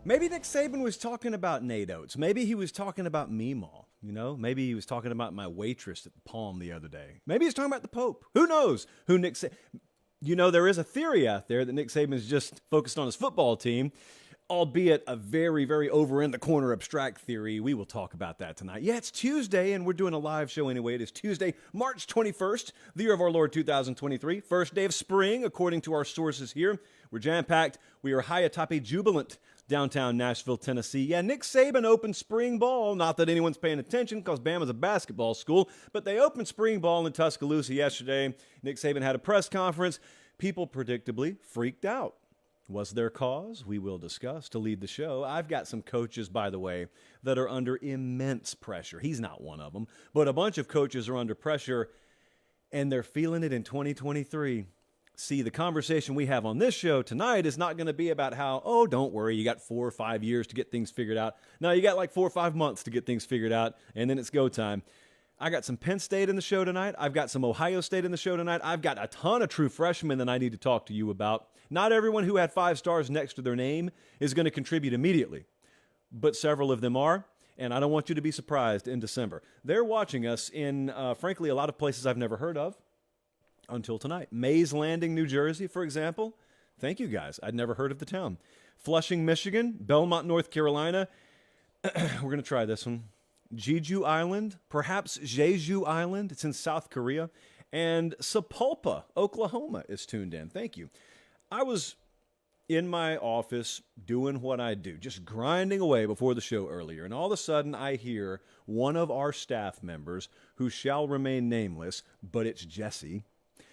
Maybe Nick Saban was talking about Nate Oates. Maybe he was talking about Meemaw. You know, maybe he was talking about my waitress at the Palm the other day. Maybe he's talking about the Pope. Who knows who Nick Saban... You know, there is a theory out there that Nick Saban is just focused on his football team, albeit a very, very over-in-the-corner abstract theory. We will talk about that tonight. Yeah, it's Tuesday, and we're doing a live show anyway. It is Tuesday, March 21st, the year of our Lord 2023, first day of spring, according to our sources here. We're jam-packed. We are high atop a jubilant downtown Nashville, Tennessee. Yeah, Nick Saban opened spring ball. Not that anyone's paying attention because Bama's a basketball school, but they opened spring ball in Tuscaloosa yesterday. Nick Saban had a press conference. People predictably freaked out. Was there cause? We will discuss. To lead the show, I've got some coaches, by the way, that are under immense pressure. He's not one of them, but a bunch of coaches are under pressure, and they're feeling it in 2023. See, the conversation we have on this show tonight is not going to be about how, oh, don't worry, you got 4 or 5 years to get things figured out. No, you got like 4 or 5 months to get things figured out, and then it's go time. I got some Penn State in the show tonight. I've got some Ohio State in the show tonight. I've got a ton of true freshmen that I need to talk to you about. Not everyone who had 5 stars next to their name is going to contribute immediately, but several of them are, and I don't want you to be surprised in December. They're watching us in, frankly, a lot of places I've never heard of. Until tonight. Mays Landing, New Jersey, for example. Thank you, guys. I'd never heard of the town. Flushing, Michigan. Belmont, North Carolina. We're going to try this one. Jeju Island, perhaps Jeju Island. It's in South Korea. And Sapulpa, Oklahoma is tuned in. Thank you. I was in my office doing what I do, just grinding away before the show earlier, and all of a sudden I hear one of our staff members, who shall remain nameless, but it's Jesse,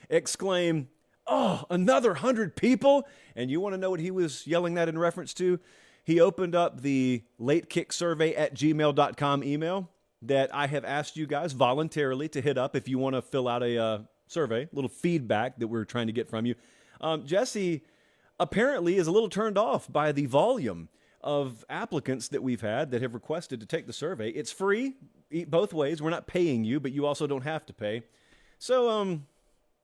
exclaim, "Oh, another 100 people?" And you want to know what he was yelling that in reference to? He opened up the latekicksurvey@gmail.com email that I have asked you guys voluntarily to hit up if you want to fill out a survey, a little feedback that we're trying to get from you. Jesse apparently is a little turned off by the volume of applicants that we've had that have requested to take the survey. It's free both ways. We're not paying you, but you also don't have to pay. So,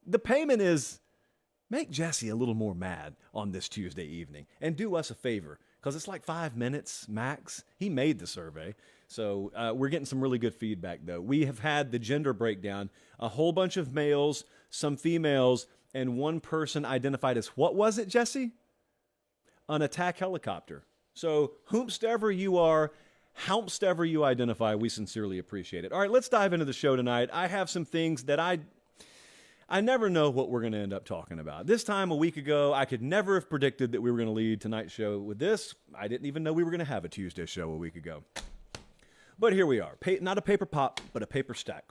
the payment is make Jesse a little more mad on this Tuesday evening and do us a favor because it's like 5 minutes max. He made the survey. So we're getting some really good feedback, though. We have had the gender breakdown, a whole bunch of males, some females, and one person identified as, what was it, Jesse? An attack helicopter. So whomstever you are, howmstever you identify, we sincerely appreciate it. All right, let's dive into the show tonight. I have some things that I never know what we're going to end up talking about. This time a week ago, I could never have predicted that we were going to lead tonight's show with this. I didn't even know we were going to have a Tuesday show a week ago. But here we are. Not a paper pop, but a paper stack.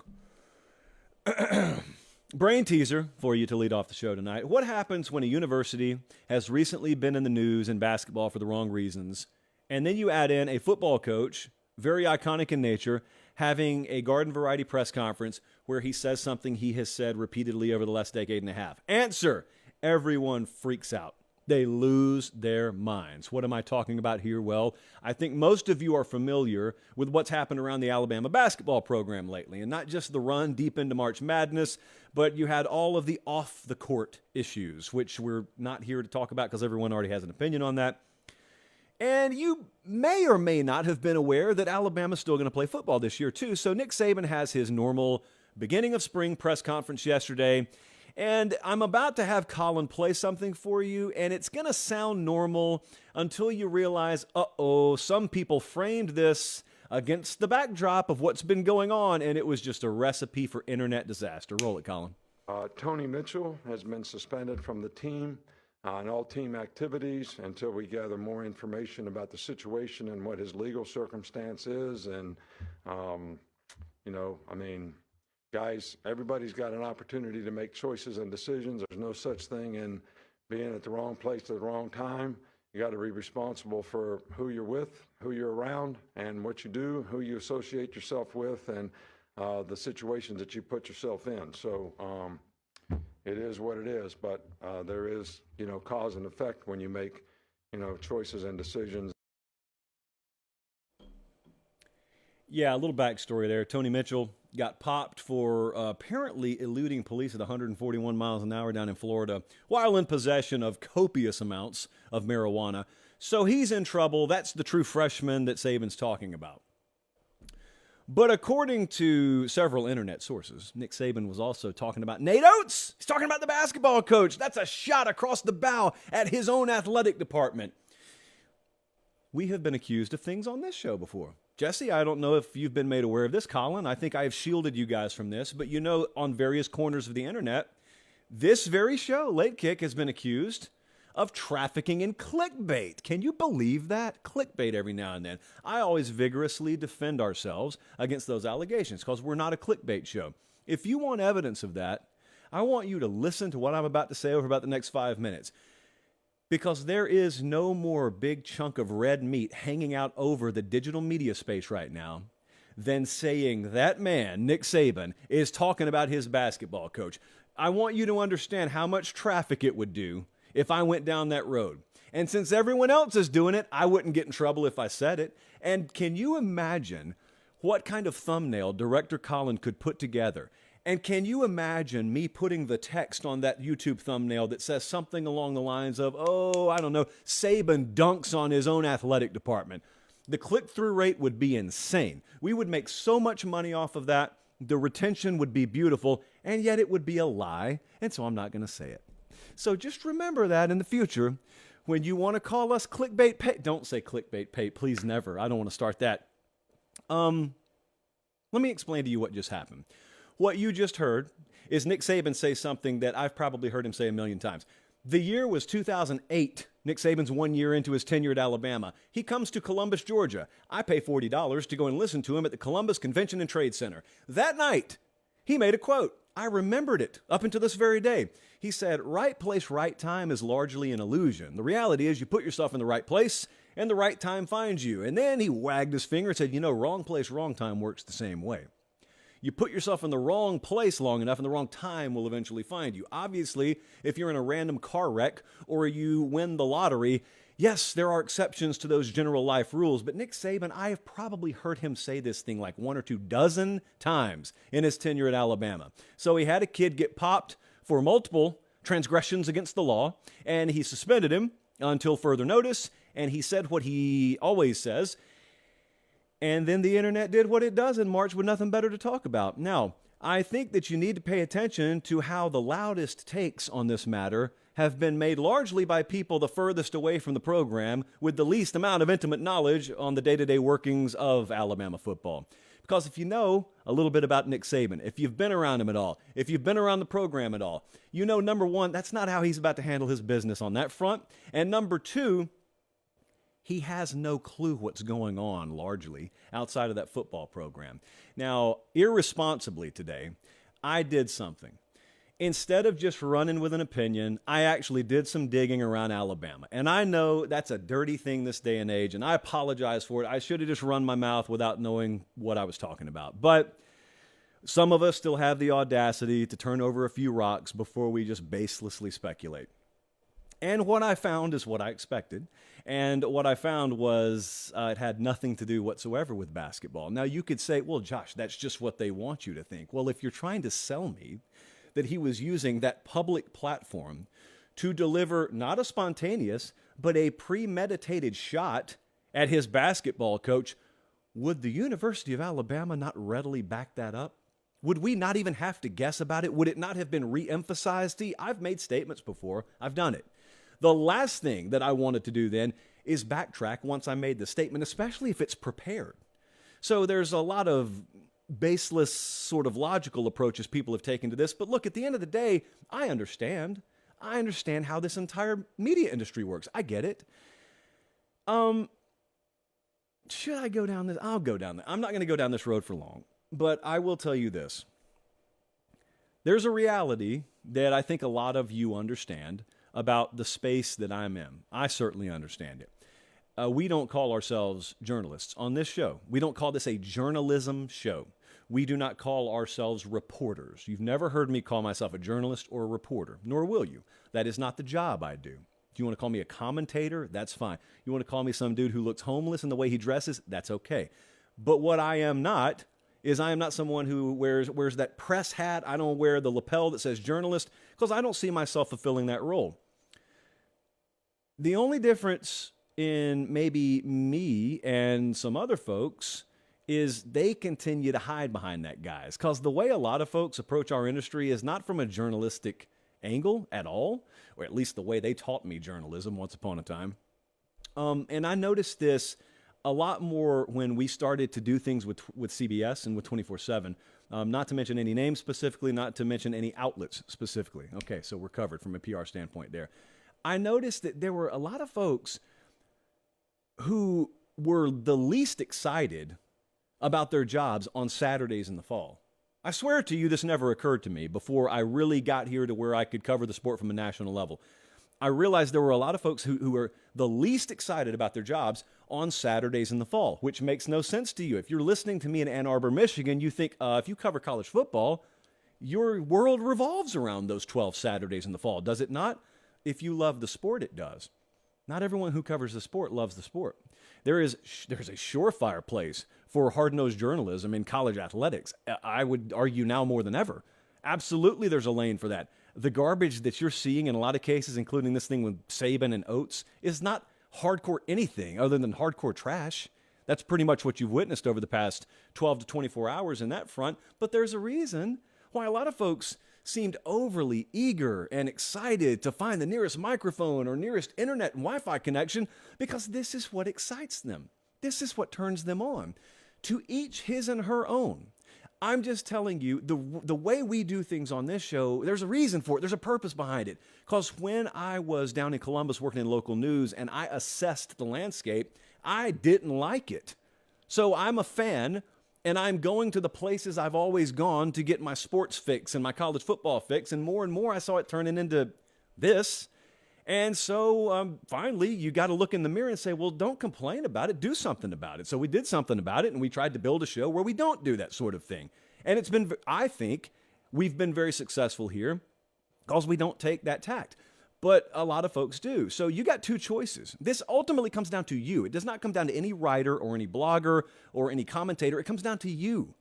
Brain teaser for you to lead off the show tonight. What happens when a university has recently been in the news in basketball for the wrong reasons, and then you add in a football coach, very iconic in nature, having a garden variety press conference where he says something he has said repeatedly over the last decade and a half? Answer: everyone freaks out. They lose their minds. What am I talking about here? Well, I think most of you are familiar with what's happened around the Alabama basketball program lately, and not just the run deep into March Madness, but you had all of the off-the-court issues, which we're not here to talk about because everyone already has an opinion on that. And you may or may not have been aware that Alabama's still going to play football this year, too. So Nick Saban has his normal beginning of spring press conference yesterday, and I'm about to have Colin play something for you, and it's going to sound normal until you realize, uh-oh, some people framed this against the backdrop of what's been going on, and it was just a recipe for internet disaster. Roll it, Colin. Tony Mitchell has been suspended from the team and all team activities until we gather more information about the situation and what his legal circumstance is. And, guys, everybody's got an opportunity to make choices and decisions. There's no such thing in being at the wrong place at the wrong time. You got to be responsible for who you're with, who you're around, and what you do, who you associate yourself with, and the situations that you put yourself in. So it is what it is, but there is, cause and effect when you make, choices and decisions. Yeah, a little backstory there. Tony Mitchell got popped for apparently eluding police at 141 miles an hour down in Florida while in possession of copious amounts of marijuana. So he's in trouble. That's the true freshman that Saban's talking about. But according to several internet sources, Nick Saban was also talking about Nate Oates. He's talking about the basketball coach. That's a shot across the bow at his own athletic department. We have been accused of things on this show before. Jesse, I don't know if you've been made aware of this, Colin. I think I have shielded you guys from this. But on various corners of the internet, this very show, Late Kick, has been accused of trafficking in clickbait. Can you believe that? Clickbait every now and then. I always vigorously defend ourselves against those allegations because we're not a clickbait show. If you want evidence of that, I want you to listen to what I'm about to say over about the next 5 minutes. Because there is no more big chunk of red meat hanging out over the digital media space right now than saying that man, Nick Saban, is talking about his basketball coach. I want you to understand how much traffic it would do if I went down that road. And since everyone else is doing it, I wouldn't get in trouble if I said it. And can you imagine what kind of thumbnail Director Colin could put together? And can you imagine me putting the text on that YouTube thumbnail that says something along the lines of, Saban dunks on his own athletic department? The click-through rate would be insane. We would make so much money off of that. The retention would be beautiful, and yet it would be a lie, and so I'm not going to say it. So just remember that in the future. When you want to call us clickbait Pate, don't say clickbait Pate, please, never. I don't want to start that. Let me explain to you what just happened. What you just heard is Nick Saban say something that I've probably heard him say a million times. The year was 2008. Nick Saban's 1 year into his tenure at Alabama. He comes to Columbus, Georgia. I pay $40 to go and listen to him at the Columbus Convention and Trade Center. That night, he made a quote. I remembered it up until this very day. He said, right place, right time is largely an illusion. The reality is you put yourself in the right place and the right time finds you. And then he wagged his finger and said, wrong place, wrong time works the same way. You put yourself in the wrong place long enough and the wrong time will eventually find you. Obviously, if you're in a random car wreck or you win the lottery, yes, there are exceptions to those general life rules, but Nick Saban, I have probably heard him say this thing like 1 or 2 dozen times in his tenure at Alabama. So he had a kid get popped for multiple transgressions against the law, and he suspended him until further notice, and he said what he always says, and then the internet did what it does in March with nothing better to talk about. Now, I think that you need to pay attention to how the loudest takes on this matter have been made largely by people the furthest away from the program with the least amount of intimate knowledge on the day-to-day workings of Alabama football. Because if you know a little bit about Nick Saban, if you've been around him at all, if you've been around the program at all, you know, number one, that's not how he's about to handle his business on that front. And number two, he has no clue what's going on largely outside of that football program. Now, irresponsibly today, I did something. Instead of just running with an opinion, I actually did some digging around Alabama. And I know that's a dirty thing this day and age, and I apologize for it. I should have just run my mouth without knowing what I was talking about. But some of us still have the audacity to turn over a few rocks before we just baselessly speculate. And what I found is what I expected. And what I found was it had nothing to do whatsoever with basketball. Now, you could say, well, Josh, that's just what they want you to think. Well, if you're trying to sell me that he was using that public platform to deliver not a spontaneous, but a premeditated shot at his basketball coach, would the University of Alabama not readily back that up? Would we not even have to guess about it? Would it not have been re-emphasized? See, I've made statements before. I've done it. The last thing that I wanted to do then is backtrack once I made the statement, especially if it's prepared. So there's a lot of baseless sort of logical approaches people have taken to this. But look, at the end of the day, I understand. I understand how this entire media industry works. I get it. Should I go down this? I'll go down this. I'm not going to go down this road for long. But I will tell you this. There's a reality that I think a lot of you understand about the space that I'm in. I certainly understand it. We don't call ourselves journalists on this show. We don't call this a journalism show. We do not call ourselves reporters. You've never heard me call myself a journalist or a reporter, nor will you. That is not the job I do. If you want to call me a commentator, that's fine. You want to call me some dude who looks homeless in the way he dresses, that's okay. But what I am not is I am not someone who wears that press hat. I don't wear the lapel that says journalist because I don't see myself fulfilling that role. The only difference in maybe me and some other folks is they continue to hide behind that, guys. Because the way a lot of folks approach our industry is not from a journalistic angle at all, or at least the way they taught me journalism once upon a time. And I noticed this a lot more when we started to do things with CBS and with 24/7. Not to mention any names specifically, not to mention any outlets specifically. Okay, so we're covered from a PR standpoint there. I noticed that there were a lot of folks who were the least excited about their jobs on Saturdays in the fall. I swear to you, this never occurred to me before I really got here to where I could cover the sport from a national level. I realized there were a lot of folks who were the least excited about their jobs on Saturdays in the fall, which makes no sense to you. If you're listening to me in Ann Arbor, Michigan, you think if you cover college football, your world revolves around those 12 Saturdays in the fall, does it not? If you love the sport, it does. Not everyone who covers the sport loves the sport. There's a surefire place for hard-nosed journalism in college athletics. I would argue now more than ever. Absolutely, there's a lane for that. The garbage that you're seeing in a lot of cases, including this thing with Saban and Oates, is not hardcore anything other than hardcore trash. That's pretty much what you've witnessed over the past 12 to 24 hours in that front. But there's a reason why a lot of folks seemed overly eager and excited to find the nearest microphone or nearest internet and Wi-Fi connection, because this is what excites them. This is what turns them on. To each his and her own. I'm just telling you, the way we do things on this show, there's a reason for it. There's a purpose behind it. Because when I was down in Columbus working in local news and I assessed the landscape, I didn't like it. So I'm a fan, and I'm going to the places I've always gone to get my sports fix and my college football fix. And more I saw it turning into this. And so finally, you got to look in the mirror and say, well, don't complain about it. Do something about it. So we did something about it, and we tried to build a show where we don't do that sort of thing. And it's been, I think, we've been very successful here because we don't take that tact. But a lot of folks do. So you got two choices. This ultimately comes down to you. It does not come down to any writer or any blogger or any commentator. It comes down to you.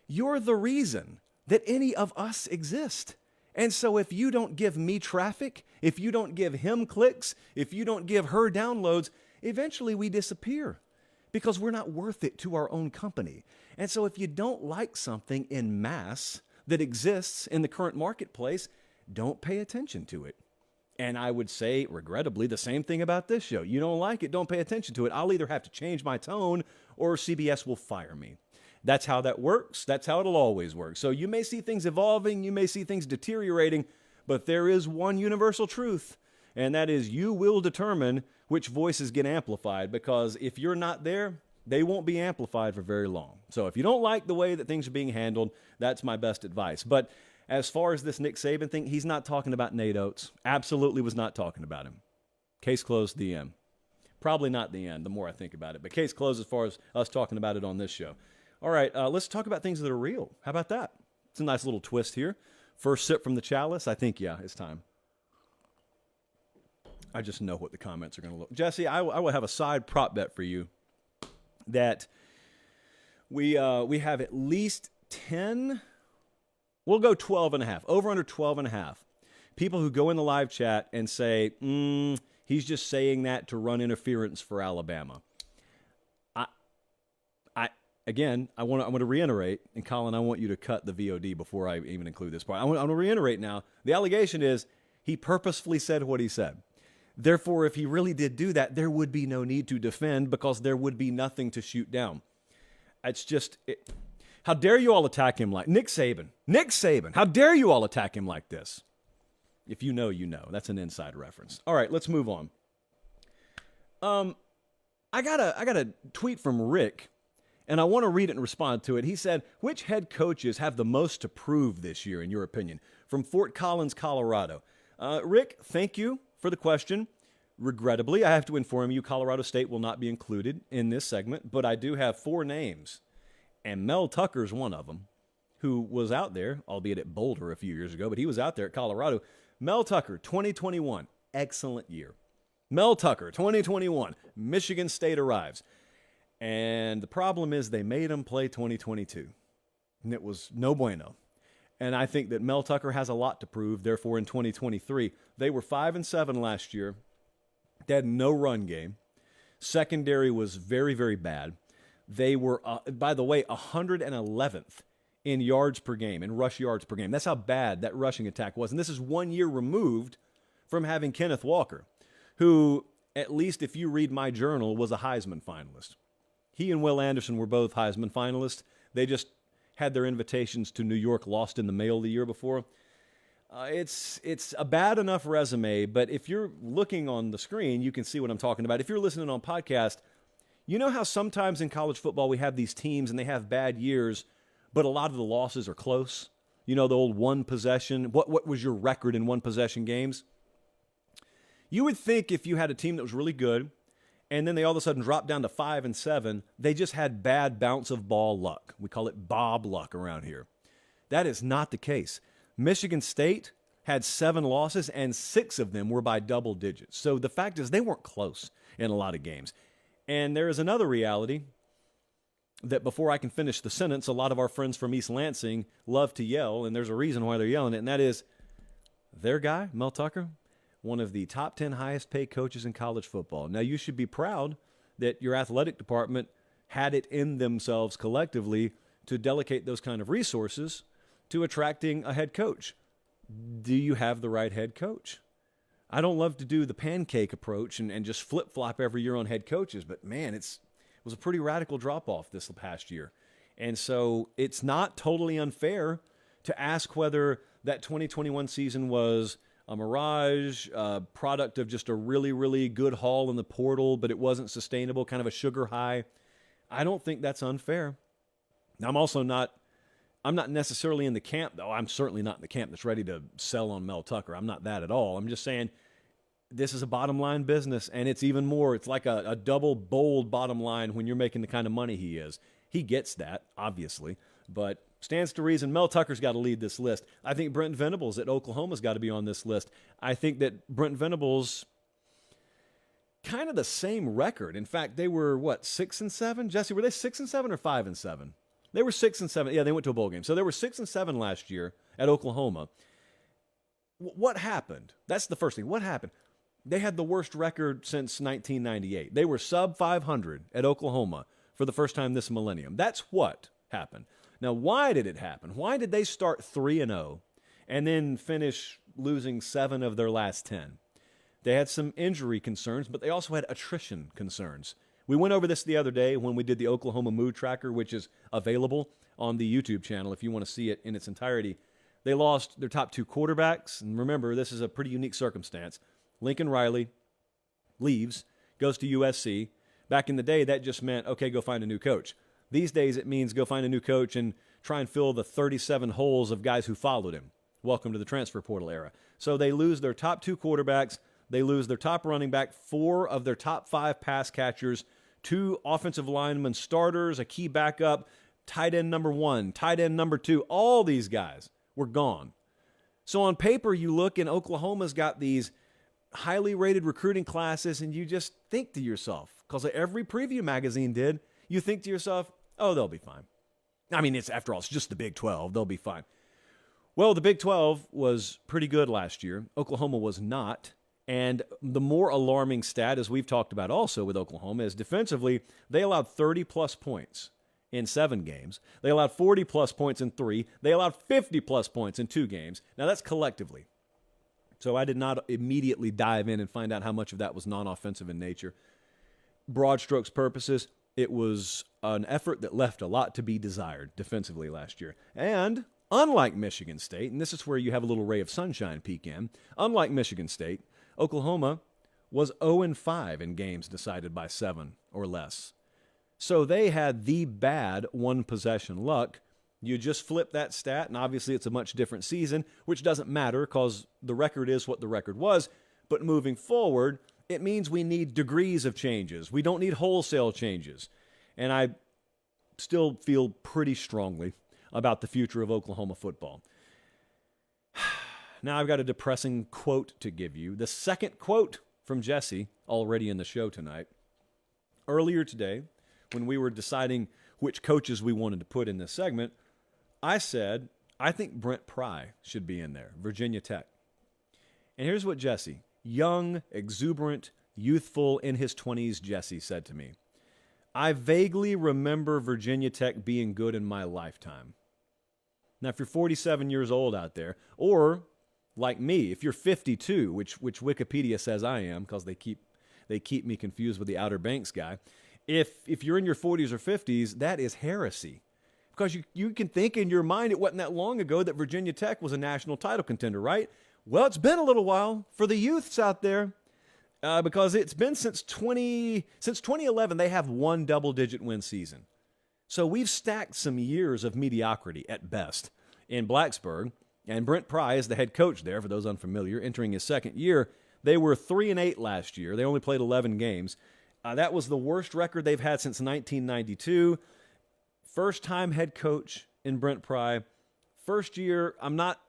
You're the reason that any of us exist. And so if you don't give me traffic, if you don't give him clicks, if you don't give her downloads, eventually we disappear because we're not worth it to our own company. And so if you don't like something in mass that exists in the current marketplace, don't pay attention to it. And I would say, regrettably, the same thing about this show. You don't like it, don't pay attention to it. I'll either have to change my tone or CBS will fire me. That's how that works. That's how it'll always work. So you may see things evolving, you may see things deteriorating, but there is one universal truth, and that is you will determine which voices get amplified, because if you're not there, they won't be amplified for very long. So if you don't like the way that things are being handled, that's my best advice. But as far as this Nick Saban thing, he's not talking about Nate Oates. Absolutely was not talking about him. Case closed, the end. Probably not the end, the more I think about it, but case closed as far as us talking about it on this show. All right, let's talk about things that are real. How about that? It's a nice little twist here. First sip from the chalice. I think, yeah, it's time. I just know what the comments are going to look. Jesse, I will have a side prop bet for you that we have at least 10, we'll go 12 and a half, over under 12 and a half. People who go in the live chat and say, he's just saying that to run interference for Alabama. Again, I want to reiterate, and Colin, I want you to cut the VOD before I even include this part. I want to reiterate now. The allegation is he purposefully said what he said. Therefore, if he really did do that, there would be no need to defend because there would be nothing to shoot down. It's just, how dare you all attack him like Nick Saban? Nick Saban, how dare you all attack him like this? If you know, you know. That's an inside reference. All right, let's move on. I got a tweet from Rick, and I want to read it and respond to it. He said, which head coaches have the most to prove this year, in your opinion? From Fort Collins, Colorado. Rick, thank you for the question. Regrettably, I have to inform you, Colorado State will not be included in this segment, but I do have 4 names, and Mel Tucker's one of them, who was out there, albeit at Boulder a few years ago, but he was out there at Colorado. Mel Tucker, 2021, excellent year. Mel Tucker, 2021, Michigan State arrives. And the problem is they made him play 2022. And it was no bueno. And I think that Mel Tucker has a lot to prove. Therefore, in 2023, they were 5-7 last year. They had no run game. Secondary was very, very bad. They were, by the way, 111th in yards per game, in rush yards per game. That's how bad that rushing attack was. And this is 1 year removed from having Kenneth Walker, who, at least if you read my journal, was a Heisman finalist. He and Will Anderson were both Heisman finalists. They just had their invitations to New York lost in the mail the year before. It's a bad enough resume, but if you're looking on the screen, you can see what I'm talking about. If you're listening on podcast, you know how sometimes in college football we have these teams and they have bad years, but a lot of the losses are close. You know, the old one possession. What was your record in one possession games? You would think if you had a team that was really good and then they all of a sudden dropped down to 5-7, they just had bad bounce of ball luck. We call it Bob luck around here. That is not the case. Michigan State had 7 losses, and 6 of them were by double digits. So the fact is they weren't close in a lot of games. And there is another reality that before I can finish the sentence, a lot of our friends from East Lansing love to yell, and there's a reason why they're yelling it, and that is their guy, Mel Tucker, one of the top 10 highest paid coaches in college football. Now, you should be proud that your athletic department had it in themselves collectively to delegate those kind of resources to attracting a head coach. Do you have the right head coach? I don't love to do the pancake approach and just flip-flop every year on head coaches, but man, it was a pretty radical drop-off this past year. And so it's not totally unfair to ask whether that 2021 season was a mirage, a product of just a really, really good haul in the portal, but it wasn't sustainable, kind of a sugar high. I don't think that's unfair. I'm not necessarily in the camp, though. I'm certainly not in the camp that's ready to sell on Mel Tucker. I'm not that at all. I'm just saying this is a bottom line business, and it's even more. It's like a double bold bottom line when you're making the kind of money he is. He gets that, obviously, but stands to reason Mel Tucker's got to lead this list. I think Brent Venables at Oklahoma's got to be on this list. I think that Brent Venables, kind of the same record. In fact, they were, 6-7? Jesse, were they 6-7 or 5-7? They were 6-7. Yeah, they went to a bowl game. So they were 6-7 last year at Oklahoma. What happened? That's the first thing. What happened? They had the worst record since 1998. They were sub 500 at Oklahoma for the first time this millennium. That's what happened. Now, why did it happen? Why did they start 3-0 and then finish losing 7 of their last 10? They had some injury concerns, but they also had attrition concerns. We went over this the other day when we did the Oklahoma Mood Tracker, which is available on the YouTube channel if you want to see it in its entirety. They lost their top 2 quarterbacks, and remember, this is a pretty unique circumstance. Lincoln Riley leaves, goes to USC. Back in the day, that just meant, okay, go find a new coach. These days, it means go find a new coach and try and fill the 37 holes of guys who followed him. Welcome to the transfer portal era. So they lose their top 2 quarterbacks. They lose their top running back, 4 of their top 5 pass catchers, 2 offensive linemen starters, a key backup, tight end number 1, tight end number 2. All these guys were gone. So on paper, you look and Oklahoma's got these highly rated recruiting classes, and you just think to yourself, because every preview magazine did, you think to yourself, oh, they'll be fine. I mean, after all, it's just the Big 12. They'll be fine. Well, the Big 12 was pretty good last year. Oklahoma was not. And the more alarming stat, as we've talked about also with Oklahoma, is defensively, they allowed 30-plus points in 7 games. They allowed 40-plus points in 3. They allowed 50-plus points in 2 games. Now, that's collectively. So I did not immediately dive in and find out how much of that was non-offensive in nature. Broad strokes purposes, it was an effort that left a lot to be desired defensively last year. And unlike Michigan State, and this is where you have a little ray of sunshine peek in, unlike Michigan State, Oklahoma was 0-5 in games decided by 7 or less. So they had the bad one-possession luck. You just flip that stat, and obviously it's a much different season, which doesn't matter because the record is what the record was. But moving forward, it means we need degrees of changes. We don't need wholesale changes. And I still feel pretty strongly about the future of Oklahoma football. Now I've got a depressing quote to give you. The second quote from Jesse, already in the show tonight. Earlier today, when we were deciding which coaches we wanted to put in this segment, I said, I think Brent Pry should be in there, Virginia Tech. And here's what Jesse, young, exuberant, youthful in his 20s Jesse said to me, I vaguely remember Virginia Tech being good in my lifetime. Now, if you're 47 years old out there, or like me, if you're 52, which Wikipedia says I am, because they keep me confused with the Outer Banks guy, if you're in your 40s or 50s, that is heresy. Because you can think in your mind it wasn't that long ago that Virginia Tech was a national title contender, right? Well, it's been a little while for the youths out there. Because it's been since 2011, they have one double-digit win season. So we've stacked some years of mediocrity at best in Blacksburg, and Brent Pry is the head coach there. For those unfamiliar, entering his second year, they were 3-8 last year. They only played 11 games. That was the worst record they've had since 1992. First-time head coach in Brent Pry. First year, I'm not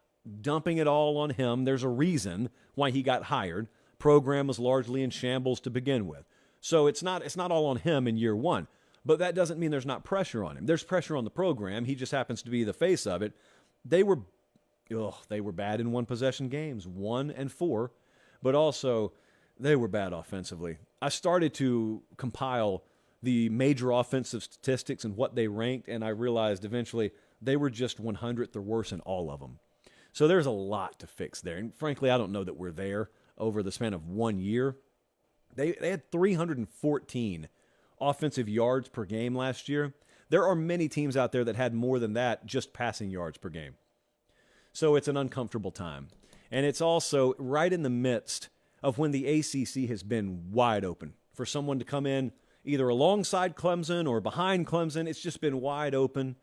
dumping it all on him. There's a reason why he got hired. Program was largely in shambles to begin with. So it's not all on him in year one. But that doesn't mean there's not pressure on him. There's pressure on the program. He just happens to be the face of it. They were bad in one-possession games, 1-4. But also, they were bad offensively. I started to compile the major offensive statistics and what they ranked, and I realized eventually they were just 100th or worse in all of them. So there's a lot to fix there. And frankly, I don't know that we're there over the span of 1 year. They had 314 offensive yards per game last year. There are many teams out there that had more than that just passing yards per game. So it's an uncomfortable time. And it's also right in the midst of when the ACC has been wide open for someone to come in either alongside Clemson or behind Clemson. It's just been wide open.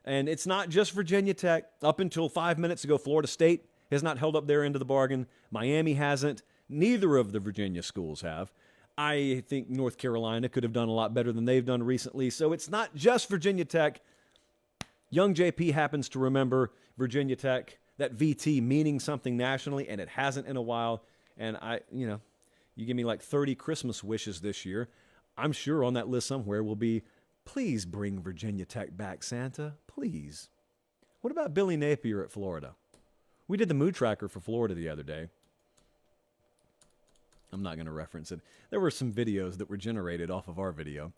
And it's not just Virginia Tech. Up until 5 minutes ago, Florida State has not held up their end of the bargain. Miami hasn't. Neither of the Virginia schools have. I think North Carolina could have done a lot better than they've done recently. So it's not just Virginia Tech. Young JP happens to remember Virginia Tech, that VT meaning something nationally, and it hasn't in a while. And you give me like 30 Christmas wishes this year. I'm sure on that list somewhere will be, please bring Virginia Tech back, Santa, please. What about Billy Napier at Florida? We did the mood tracker for Florida the other day. I'm not going to reference it. There were some videos that were generated off of our video.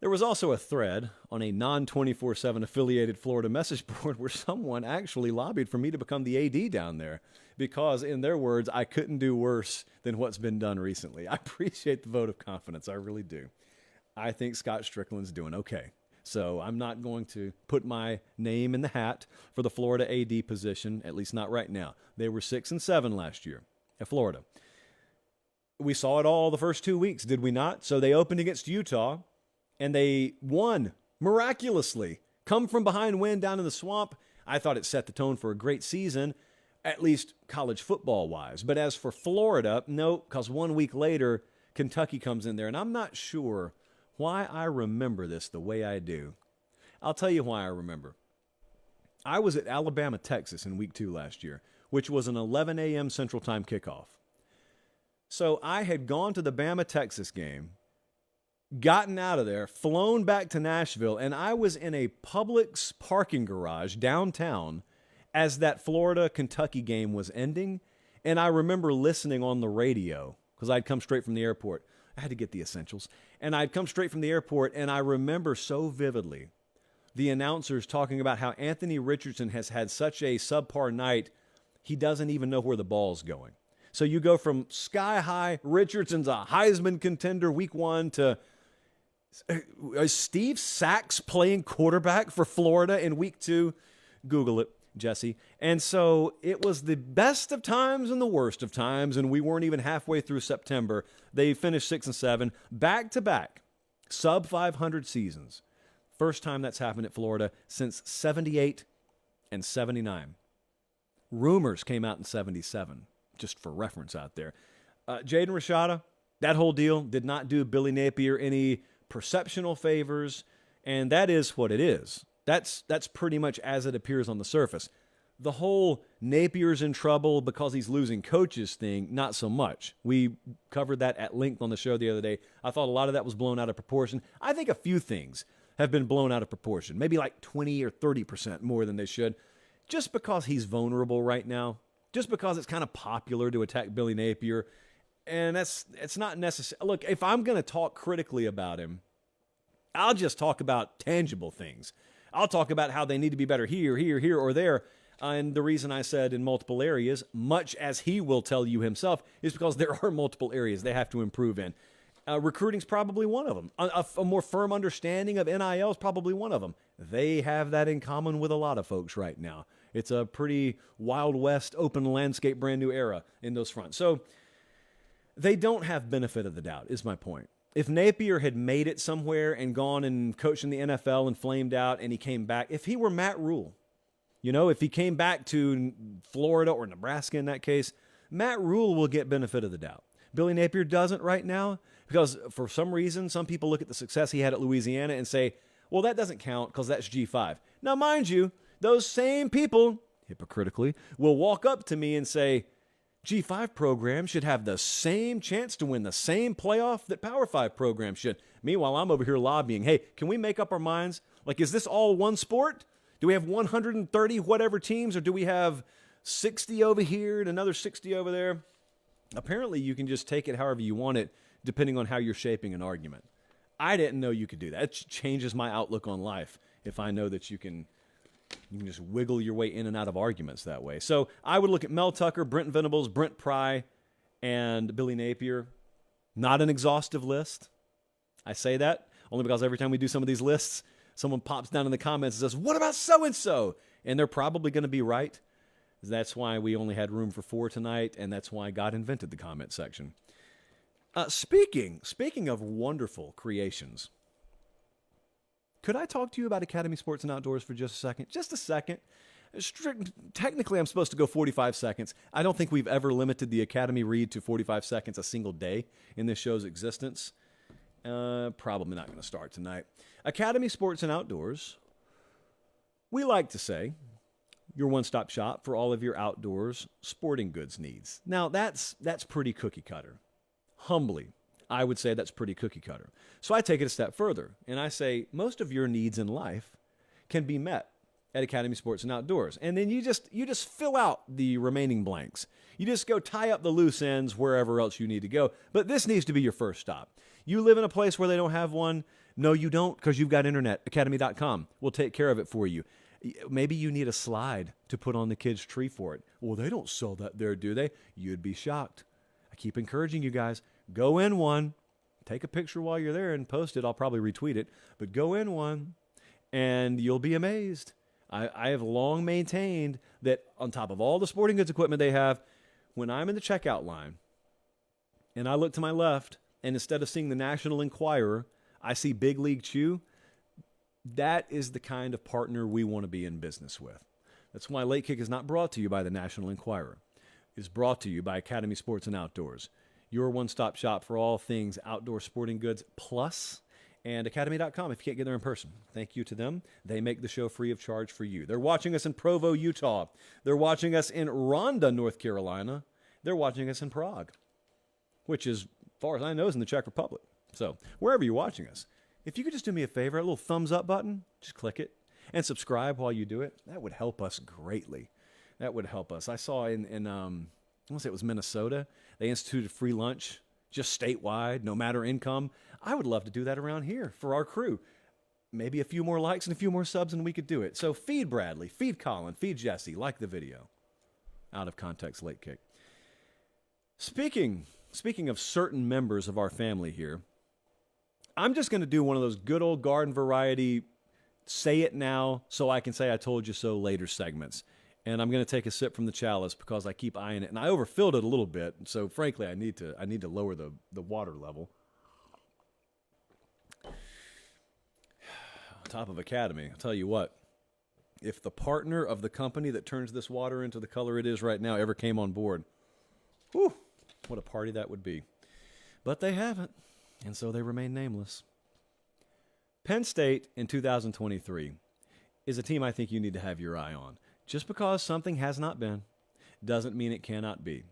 There was also a thread on a non-24/7 affiliated Florida message board where someone actually lobbied for me to become the AD down there because, in their words, I couldn't do worse than what's been done recently. I appreciate the vote of confidence. I really do. I think Scott Strickland's doing okay. So I'm not going to put my name in the hat for the Florida AD position, at least not right now. They were 6-7 last year at Florida. We saw it all the first 2 weeks, did we not? So they opened against Utah, and they won miraculously. Come from behind win down in the swamp. I thought it set the tone for a great season, at least college football-wise. But as for Florida, no, because 1 week later, Kentucky comes in there, and I'm not sure why I remember this the way I do. I'll tell you why I remember. I was at Alabama, Texas in week 2 last year, which was an 11 a.m. Central Time kickoff. So I had gone to the Bama, Texas game, gotten out of there, flown back to Nashville, and I was in a Publix parking garage downtown as that Florida-Kentucky game was ending. And I remember listening on the radio because I'd come straight from the airport. I had to get the essentials. And I'd come straight from the airport, and I remember so vividly the announcers talking about how Anthony Richardson has had such a subpar night, he doesn't even know where the ball's going. So you go from sky high, Richardson's a Heisman contender week 1, to Steve Sachs playing quarterback for Florida in week 2. Google it, Jesse. And so it was the best of times and the worst of times, and we weren't even halfway through September. They finished 6-7, back-to-back, sub-500 seasons. First time that's happened at Florida since 78 and 79. Rumors came out in 77. Just for reference out there. Jaden Rashada, that whole deal did not do Billy Napier any perceptional favors, and that is what it is. That's pretty much as it appears on the surface. The whole Napier's in trouble because he's losing coaches thing, not so much. We covered that at length on the show the other day. I thought a lot of that was blown out of proportion. I think a few things have been blown out of proportion, maybe like 20 or 30% more than they should, just because he's vulnerable right now. Just because it's kind of popular to attack Billy Napier, And it's not necessary. Look, if I'm going to talk critically about him, I'll just talk about tangible things. I'll talk about how they need to be better here, here, here, or there. And the reason I said in multiple areas, much as he will tell you himself, is because there are multiple areas they have to improve in. Recruiting's probably one of them. A more firm understanding of NIL is probably one of them. They have that in common with a lot of folks right now. It's a pretty Wild West, open landscape, brand new era in those fronts. So they don't have benefit of the doubt, is my point. If Napier had made it somewhere and gone and coached in the NFL and flamed out and he came back, if he were Matt Rule, if he came back to Florida or Nebraska in that case, Matt Rule will get benefit of the doubt. Billy Napier doesn't right now because for some reason, some people look at the success he had at Louisiana and say, well, that doesn't count because that's G5. Now, mind you, those same people, hypocritically, will walk up to me and say, G5 programs should have the same chance to win the same playoff that Power 5 programs should. Meanwhile, I'm over here lobbying, hey, can we make up our minds? Like, is this all one sport? Do we have 130 whatever teams, or do we have 60 over here and another 60 over there? Apparently, you can just take it however you want it, depending on how you're shaping an argument. I didn't know you could do that. It changes my outlook on life if I know that you can just wiggle your way in and out of arguments that way. So I would look at Mel Tucker, Brent Venables, Brent Pry, and Billy Napier. Not an exhaustive list. I say that only because every time we do some of these lists, someone pops down in the comments and says, what about so-and-so? And they're probably going to be right. That's why we only had room for 4 tonight, and that's why God invented the comment section. Speaking of wonderful creations, could I talk to you about Academy Sports and Outdoors for just a second? Just a second. Technically, I'm supposed to go 45 seconds. I don't think we've ever limited the Academy read to 45 seconds a single day in this show's existence. Probably not going to start tonight. Academy Sports and Outdoors, we like to say, your one-stop shop for all of your outdoors sporting goods needs. Now, that's pretty cookie cutter. Humbly, I would say that's pretty cookie cutter. So I take it a step further, and I say most of your needs in life can be met at Academy Sports and Outdoors. And then you just fill out the remaining blanks. You just go tie up the loose ends wherever else you need to go. But this needs to be your first stop. You live in a place where they don't have one? No, you don't, because you've got internet. Academy.com will take care of it for you. Maybe you need a slide to put on the kids' tree for it. Well, they don't sell that there, do they? You'd be shocked. I keep encouraging you guys. Go in one. Take a picture while you're there and post it. I'll probably retweet it. But go in one, and you'll be amazed. I have long maintained that on top of all the sporting goods equipment they have, when I'm in the checkout line and I look to my left, and instead of seeing the National Enquirer, I see Big League Chew, that is the kind of partner we want to be in business with. That's why Late Kick is not brought to you by the National Enquirer. It's brought to you by Academy Sports and Outdoors, your one-stop shop for all things outdoor sporting goods plus, and academy.com if you can't get there in person. Thank you to them. They make the show free of charge for you. They're watching us in Provo, Utah. They're watching us in Ronda, North Carolina. They're watching us in Prague, which is, as far as I know, is in the Czech Republic. So wherever you're watching us, if you could just do me a favor, a little thumbs up button, just click it and subscribe while you do it. That would help us greatly. That would help us. I saw in I want to say it was Minnesota, they instituted free lunch just statewide, no matter income. I would love to do that around here for our crew. Maybe a few more likes and a few more subs and we could do it. So feed Bradley, feed Colin, feed Jesse, like the video. Out of context, Late Kick. Speaking of certain members of our family here, I'm just going to do one of those good old garden variety, say it now so I can say I told you so later segments. And I'm going to take a sip from the chalice because I keep eyeing it. And I overfilled it a little bit. So frankly, I need to lower the water level. On top of Academy, I'll tell you what, if the partner of the company that turns this water into the color it is right now ever came on board, whew, what a party that would be. But they haven't, and so they remain nameless. Penn State in 2023 is a team I think you need to have your eye on. Just because something has not been doesn't mean it cannot be.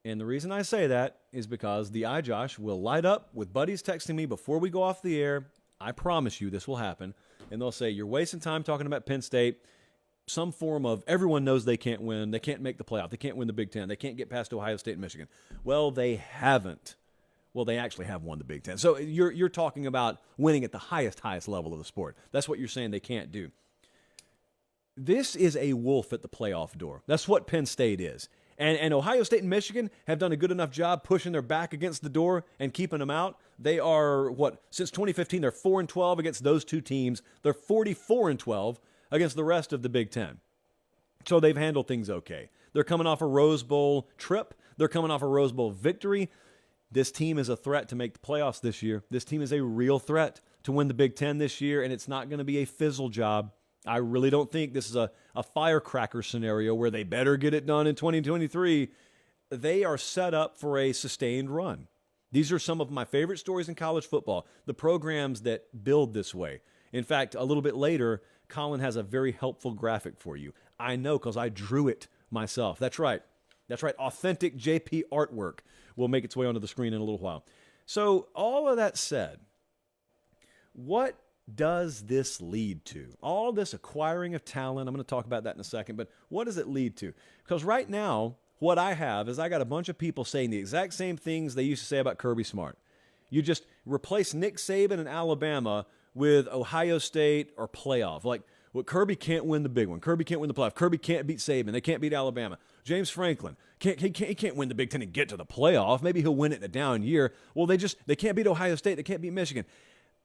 And the reason I say that is because the iJosh will light up with buddies texting me before we go off the air. I promise you this will happen. And they'll say, you're wasting time talking about Penn State. some form of everyone knows they can't win. They can't make the playoff. They can't win the Big Ten. They can't get past Ohio State and Michigan. Well, they haven't. Well, they actually have won the Big Ten. So you're talking about winning at the highest level of the sport. That's what you're saying they can't do. This is a wolf at the playoff door. That's what Penn State is. And Ohio State and Michigan have done a good enough job pushing their back against the door and keeping them out. They are, since 2015, they're 4-12 against those two teams. They're 44-12 against the rest of the Big Ten. So they've handled things okay. They're coming off a Rose Bowl trip. They're coming off a Rose Bowl victory. This team is a threat to make the playoffs this year. This team is a real threat to win the Big Ten this year, and it's not going to be a fizzle job. I really don't think this is a firecracker scenario where they better get it done in 2023. They are set up for a sustained run. These are some of my favorite stories in college football, the programs that build this way. In fact, a little bit later, Colin has a very helpful graphic for you. I know because I drew it myself. That's right. Authentic JP artwork will make its way onto the screen in a little while. So all of that said, what does this lead to? All this acquiring of talent, I'm going to talk about that in a second, but what does it lead to? Because right now, what I have is I got a bunch of people saying the exact same things they used to say about Kirby Smart. You just replace Nick Saban in Alabama with Ohio State or playoff. Like, well, Kirby can't win the big one. Kirby can't win the playoff. Kirby can't beat Saban. They can't beat Alabama. James Franklin, he can't win the Big Ten and get to the playoff. Maybe he'll win it in a down year. Well, they can't beat Ohio State. They can't beat Michigan.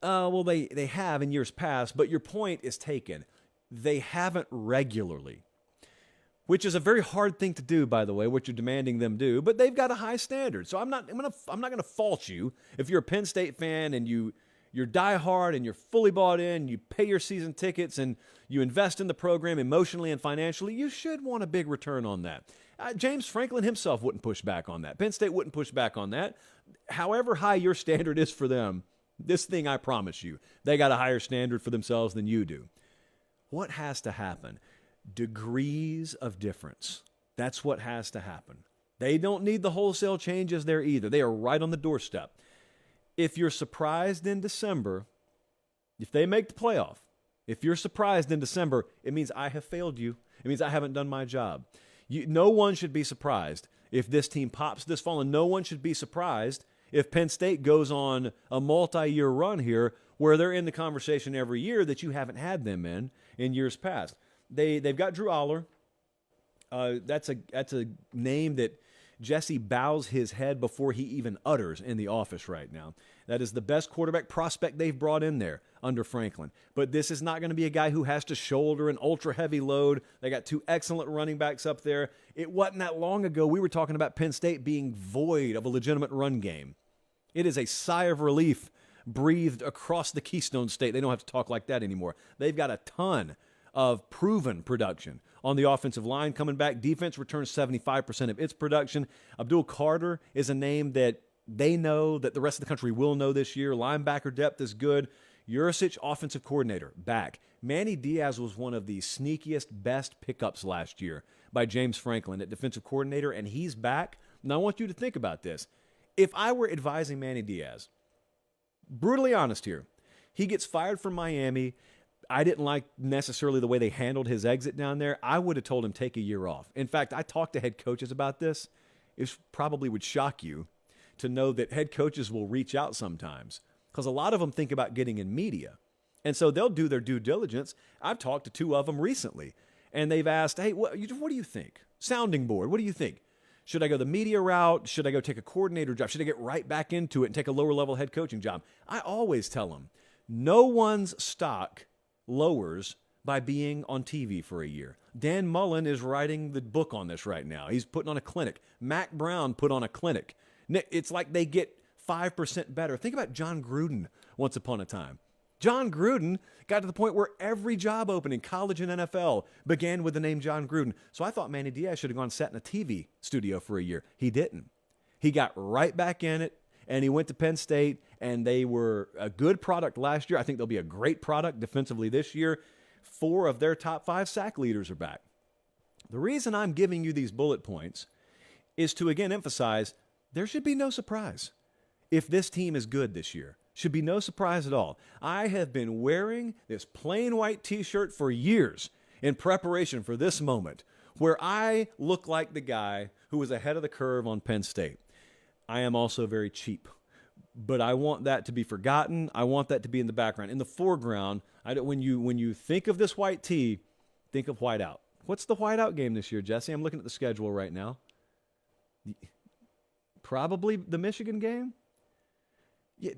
Well, they have in years past, but your point is taken. They haven't regularly, which is a very hard thing to do, by the way, what you're demanding them do, but they've got a high standard. So I'm not going to fault you if you're a Penn State fan and you're diehard and you're fully bought in, you pay your season tickets and you invest in the program emotionally and financially. You should want a big return on that. James Franklin himself wouldn't push back on that. Penn State wouldn't push back on that. However high your standard is for them, this thing, I promise you, they got a higher standard for themselves than you do. What has to happen? Degrees of difference. That's what has to happen. They don't need the wholesale changes there either. They are right on the doorstep. If you're surprised in December, if they make the playoff, if you're surprised in December, it means I have failed you. It means I haven't done my job. No one should be surprised if this team pops this fall, and no one should be surprised if Penn State goes on a multi-year run here where they're in the conversation every year that you haven't had them in years past. They've got Drew Aller. That's a name that Jesse bows his head before he even utters in the office right now. That is the best quarterback prospect they've brought in there under Franklin. But this is not going to be a guy who has to shoulder an ultra-heavy load. They got two excellent running backs up there. It wasn't that long ago we were talking about Penn State being void of a legitimate run game. It is a sigh of relief breathed across the Keystone State. They don't have to talk like that anymore. They've got a ton of proven production on the offensive line coming back. Defense returns 75% of its production. Abdul Carter is a name that they know, that the rest of the country will know this year. Linebacker depth is good. Jurisic, offensive coordinator, back. Manny Diaz was one of the sneakiest, best pickups last year by James Franklin at defensive coordinator, and he's back. Now, I want you to think about this. If I were advising Manny Diaz, brutally honest here, he gets fired from Miami. I didn't like necessarily the way they handled his exit down there. I would have told him take a year off. In fact, I talked to head coaches about this. It probably would shock you to know that head coaches will reach out sometimes because a lot of them think about getting in media. And so they'll do their due diligence. I've talked to two of them recently, and they've asked, hey, what do you think? Sounding board, what do you think? Should I go the media route? Should I go take a coordinator job? Should I get right back into it and take a lower-level head coaching job? I always tell them, no one's stock lowers by being on TV for a year. Dan Mullen is writing the book on this right now. He's putting on a clinic. Mac Brown put on a clinic. It's like they get 5% better. Think about John Gruden once upon a time. John Gruden got to the point where every job opening, college and NFL, began with the name John Gruden. So I thought Manny Diaz should have gone and sat in a TV studio for a year. He didn't. He got right back in it, and he went to Penn State, and they were a good product last year. I think they'll be a great product defensively this year. 4 of their top 5 sack leaders are back. The reason I'm giving you these bullet points is to, again, emphasize there should be no surprise if this team is good this year. Should be no surprise at all. I have been wearing this plain white T-shirt for years in preparation for this moment where I look like the guy who was ahead of the curve on Penn State. I am also very cheap, but I want that to be forgotten. I want that to be in the background. In the foreground, when you think of this white tee, think of whiteout. What's the whiteout game this year, Jesse? I'm looking at the schedule right now. Probably the Michigan game. Yeah,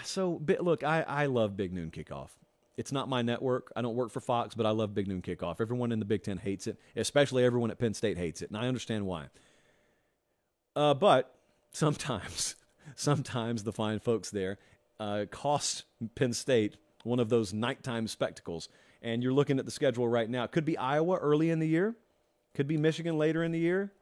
so look, I love Big Noon Kickoff. It's not my network. I don't work for Fox, but I love Big Noon Kickoff. Everyone in the Big Ten hates it, especially everyone at Penn State hates it, and I understand why. But sometimes the fine folks there cost Penn State one of those nighttime spectacles. And you're looking at the schedule right now. It could be Iowa early in the year. Could be Michigan later in the year.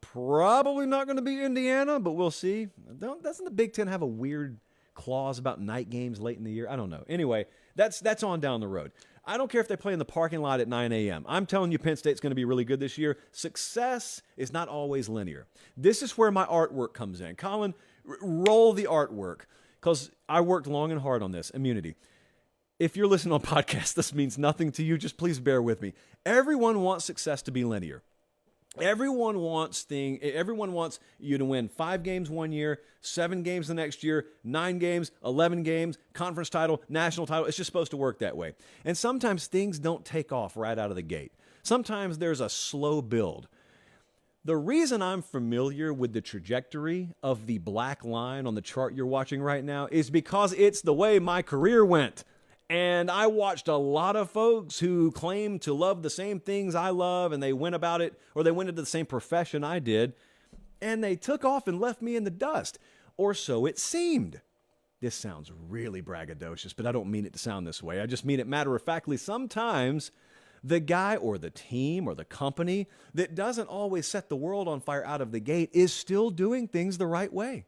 Probably not going to be Indiana, but we'll see. Doesn't the Big Ten have a weird clause about night games late in the year? I don't know. Anyway, that's on down the road. I don't care if they play in the parking lot at 9 a.m. I'm telling you Penn State's going to be really good this year. Success is not always linear. This is where my artwork comes in. Colin, roll the artwork, because I worked long and hard on this. Immunity. If you're listening on podcasts, this means nothing to you. Just please bear with me. Everyone wants success to be linear. Everyone wants you to win 5 games one year, 7 games the next year, 9 games, 11 games, conference title, national title. It's just supposed to work that way. And sometimes things don't take off right out of the gate. Sometimes there's a slow build. The reason I'm familiar with the trajectory of the black line on the chart you're watching right now is because it's the way my career went. And I watched a lot of folks who claim to love the same things I love, and they went about it, or they went into the same profession I did, and they took off and left me in the dust. Or so it seemed. This sounds really braggadocious, but I don't mean it to sound this way. I just mean it matter-of-factly. Sometimes the guy or the team or the company that doesn't always set the world on fire out of the gate is still doing things the right way.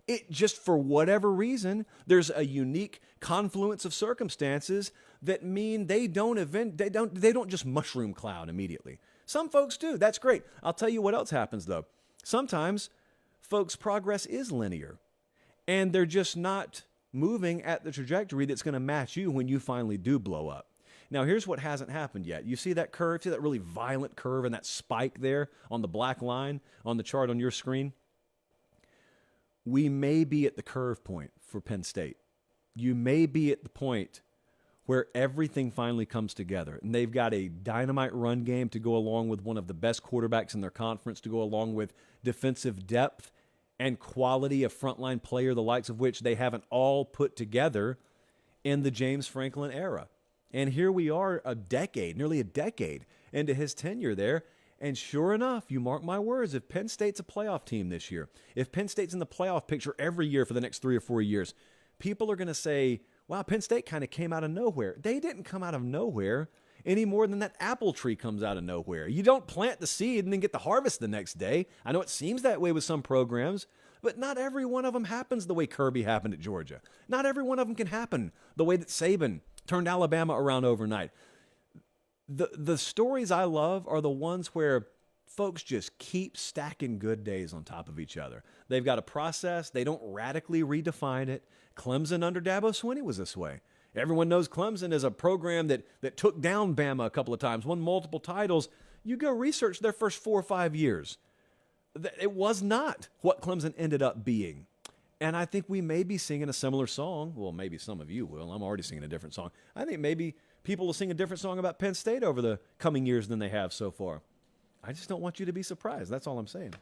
It just, for whatever reason, there's a unique confluence of circumstances that mean they don't just mushroom cloud immediately. Some folks do. That's great. I'll tell you what else happens, though. Sometimes folks' progress is linear, and they're just not moving at the trajectory that's going to match you when you finally do blow up. Now, here's what hasn't happened yet. You see that curve? See that really violent curve and that spike there on the black line on the chart on your screen? We may be at the curve point for Penn State. You may be at the point where everything finally comes together. And they've got a dynamite run game to go along with one of the best quarterbacks in their conference, to go along with defensive depth and quality of frontline player, the likes of which they haven't all put together in the James Franklin era. And here we are nearly a decade into his tenure there. And sure enough, you mark my words, if Penn State's a playoff team this year, if Penn State's in the playoff picture every year for the next 3 or 4 years, people are going to say, wow, Penn State kind of came out of nowhere. They didn't come out of nowhere any more than that apple tree comes out of nowhere. You don't plant the seed and then get the harvest the next day. I know it seems that way with some programs, but not every one of them happens the way Kirby happened at Georgia. Not every one of them can happen the way that Saban turned Alabama around overnight. The stories I love are the ones where folks just keep stacking good days on top of each other. They've got a process. They don't radically redefine it. Clemson under Dabo Swinney was this way. Everyone knows Clemson is a program that took down Bama a couple of times, won multiple titles. You go research their first 4 or 5 years. It was not what Clemson ended up being. And I think we may be singing a similar song. Well, maybe some of you will. I'm already singing a different song. I think maybe people will sing a different song about Penn State over the coming years than they have so far. I just don't want you to be surprised. That's all I'm saying.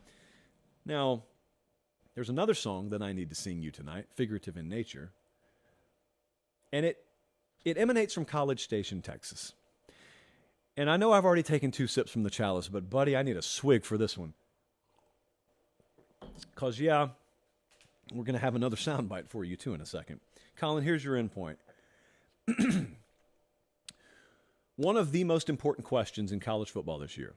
Now, there's another song that I need to sing you tonight, figurative in nature. And it emanates from College Station, Texas. And I know I've already taken 2 sips from the chalice, but buddy, I need a swig for this one. Because, yeah, we're going to have another soundbite for you, too, in a second. Colin, here's your endpoint. One of the most important questions in college football this year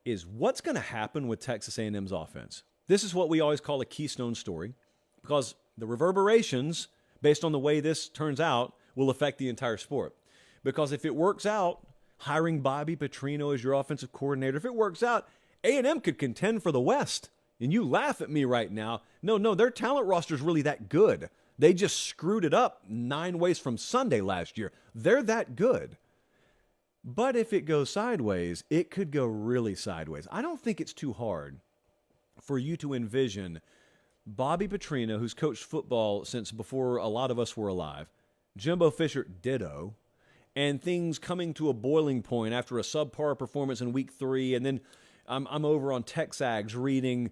is what's going to happen with Texas A&M's offense? This is what we always call a keystone story, because the reverberations, based on the way this turns out, will affect the entire sport. Because if it works out, hiring Bobby Petrino as your offensive coordinator, if it works out, A&M could contend for the West. And you laugh at me right now. No, their talent roster is really that good. They just screwed it up 9 ways from Sunday last year. They're that good. But if it goes sideways, it could go really sideways. I don't think it's too hard for you to envision Bobby Petrino, who's coached football since before a lot of us were alive, Jimbo Fisher, ditto, and things coming to a boiling point after a subpar performance in week 3. And then I'm over on TexasA&M reading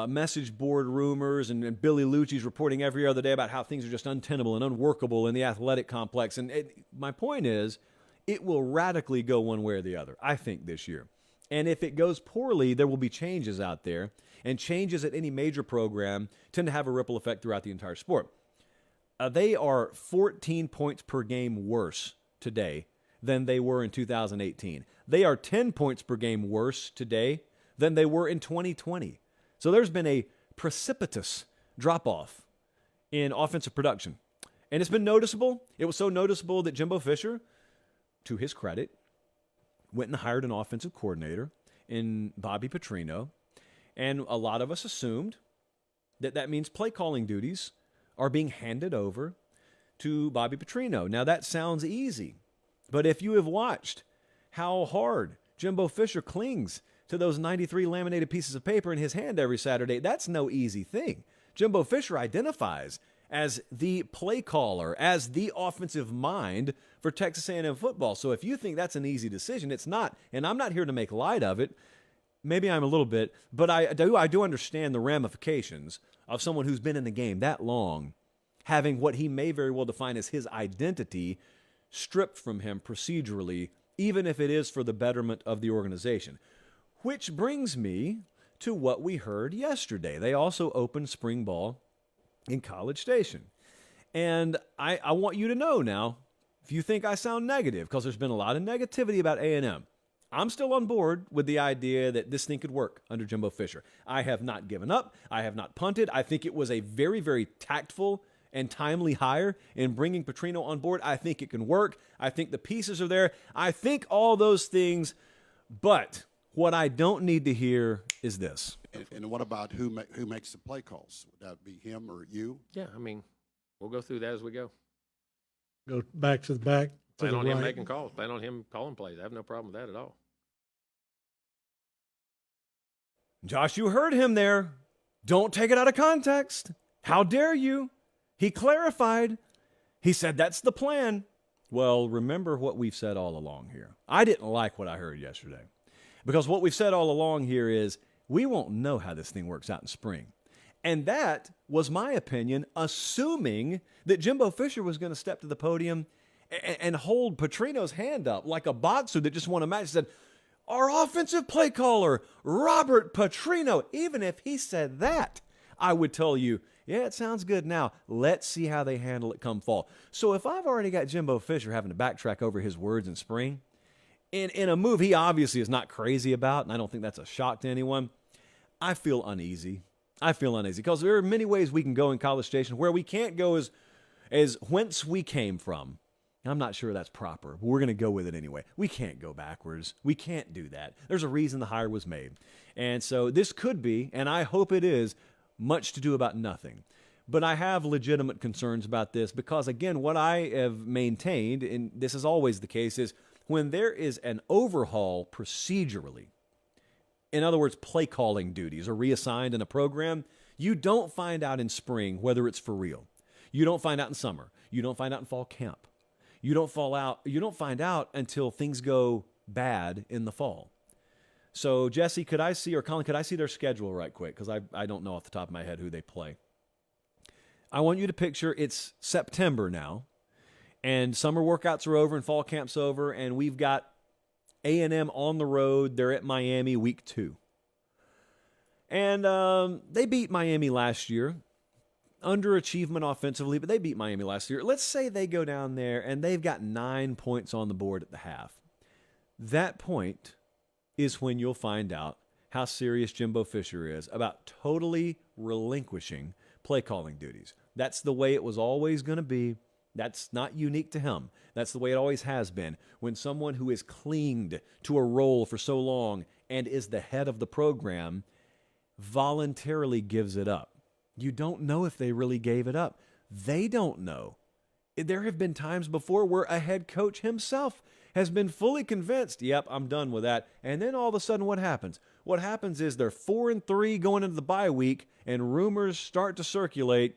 message board rumors, and Billy Lucci's reporting every other day about how things are just untenable and unworkable in the athletic complex. And my point is, it will radically go one way or the other, I think, this year. And if it goes poorly, there will be changes out there. And changes at any major program tend to have a ripple effect throughout the entire sport. They are 14 points per game worse today than they were in 2018. They are 10 points per game worse today than they were in 2020. So there's been a precipitous drop-off in offensive production. And it's been noticeable. It was so noticeable that Jimbo Fisher, to his credit, went and hired an offensive coordinator in Bobby Petrino. And a lot of us assumed that that means play calling duties are being handed over to Bobby Petrino. Now, that sounds easy, but if you have watched how hard Jimbo Fisher clings to those 93 laminated pieces of paper in his hand every Saturday, that's no easy thing. Jimbo Fisher identifies as the play caller, as the offensive mind for Texas A&M football. So if you think that's an easy decision, it's not. And I'm not here to make light of it. Maybe I'm a little bit, but I do understand the ramifications of someone who's been in the game that long, having what he may very well define as his identity stripped from him procedurally, even if it is for the betterment of the organization. Which brings me to what we heard yesterday. They also opened spring ball in College Station. And I want you to know now, if you think I sound negative, because there's been a lot of negativity about A&M, I'm still on board with the idea that this thing could work under Jimbo Fisher. I have not given up. I have not punted. I think it was a very, very tactful and timely hire in bringing Petrino on board. I think it can work. I think the pieces are there. I think all those things. But what I don't need to hear is this. And what about who makes the play calls? Would that be him or you? Yeah, I mean, we'll go through that as we go. Go back to the back. Plan on him making calls. Plan on him calling plays. I have no problem with that at all. Josh, you heard him there. Don't take it out of context. How dare you? He clarified. He said that's the plan. Well, remember what we've said all along here. I didn't like what I heard yesterday, because what we've said all along here is we won't know how this thing works out in spring. And that was my opinion, assuming that Jimbo Fisher was going to step to the podium and hold Petrino's hand up like a boxer that just won a match. He said, our offensive play caller, Robert Petrino. Even if he said that, I would tell you, yeah, it sounds good now. Let's see how they handle it come fall. So if I've already got Jimbo Fisher having to backtrack over his words in spring, in a move he obviously is not crazy about, and I don't think that's a shock to anyone, I feel uneasy. I feel uneasy because there are many ways we can go in College Station. Where we can't go is whence we came from. I'm not sure that's proper, but we're going to go with it anyway. We can't go backwards. We can't do that. There's a reason the hire was made. And so this could be, and I hope it is, much to do about nothing. But I have legitimate concerns about this because, again, what I have maintained, and this is always the case, is when there is an overhaul procedurally, in other words, play calling duties are reassigned in a program, you don't find out in spring whether it's for real. You don't find out in summer. You don't find out in fall camp. You don't find out until things go bad in the fall. So, Jesse, could I see, or Colin, could I see their schedule right quick? Because I don't know off the top of my head who they play. I want you to picture it's September now, and summer workouts are over and fall camp's over, and we've got A&M on the road. They're at Miami week 2. And they beat Miami last year. Underachievement offensively, but they beat Miami last year. Let's say they go down there and they've got 9 points on the board at the half. That point is when you'll find out how serious Jimbo Fisher is about totally relinquishing play calling duties. That's the way it was always going to be. That's not unique to him. That's the way it always has been. When someone who has clinged to a role for so long and is the head of the program voluntarily gives it up. You don't know if they really gave it up. They don't know. There have been times before where a head coach himself has been fully convinced, yep, I'm done with that. And then all of a sudden, what happens? What happens is they're 4-3 going into the bye week, and rumors start to circulate.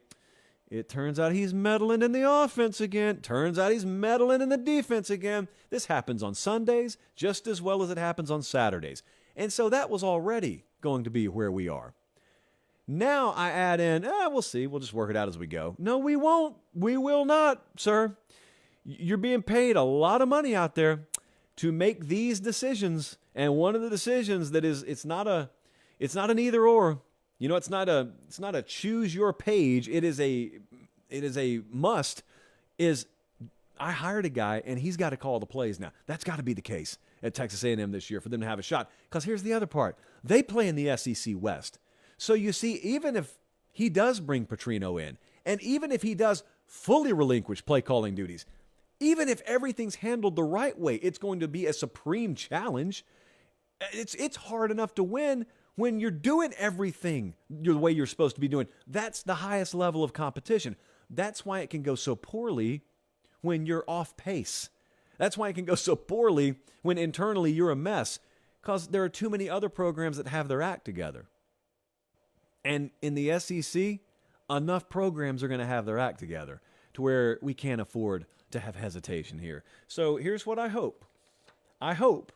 It turns out he's meddling in the offense again. Turns out he's meddling in the defense again. This happens on Sundays just as well as it happens on Saturdays. And so that was already going to be where we are. Now I add in, we'll see. We'll just work it out as we go. No, we won't. We will not, sir. You're being paid a lot of money out there to make these decisions. And one of the decisions that is, it's not an either or. You know, it's not a choose your page. It is a must. Is I hired a guy and he's got to call the plays now. That's got to be the case at Texas A&M this year for them to have a shot. Because here's the other part. They play in the SEC West. So you see, even if he does bring Petrino in, and even if he does fully relinquish play calling duties, even if everything's handled the right way, it's going to be a supreme challenge. It's hard enough to win when you're doing everything the way you're supposed to be doing. That's the highest level of competition. That's why it can go so poorly when you're off pace. That's why it can go so poorly when internally you're a mess, because there are too many other programs that have their act together. And in the SEC, enough programs are going to have their act together to where we can't afford to have hesitation here. So here's what I hope. I hope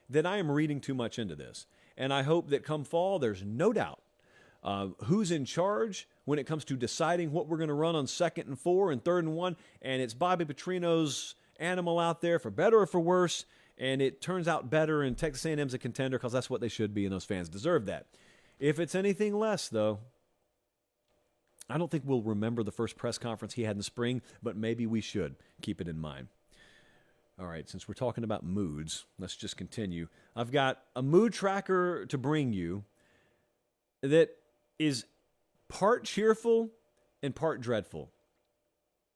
that I am reading too much into this. And I hope that come fall, there's no doubt who's in charge when it comes to deciding what we're going to run on 2nd and 4 and 3rd and 1. And it's Bobby Petrino's animal out there for better or for worse. And it turns out better, and Texas A&M's a contender because that's what they should be, and those fans deserve that. If it's anything less, though, I don't think we'll remember the first press conference he had in the spring, but maybe we should keep it in mind. All right, since we're talking about moods, let's just continue. I've got a mood tracker to bring you that is part cheerful and part dreadful.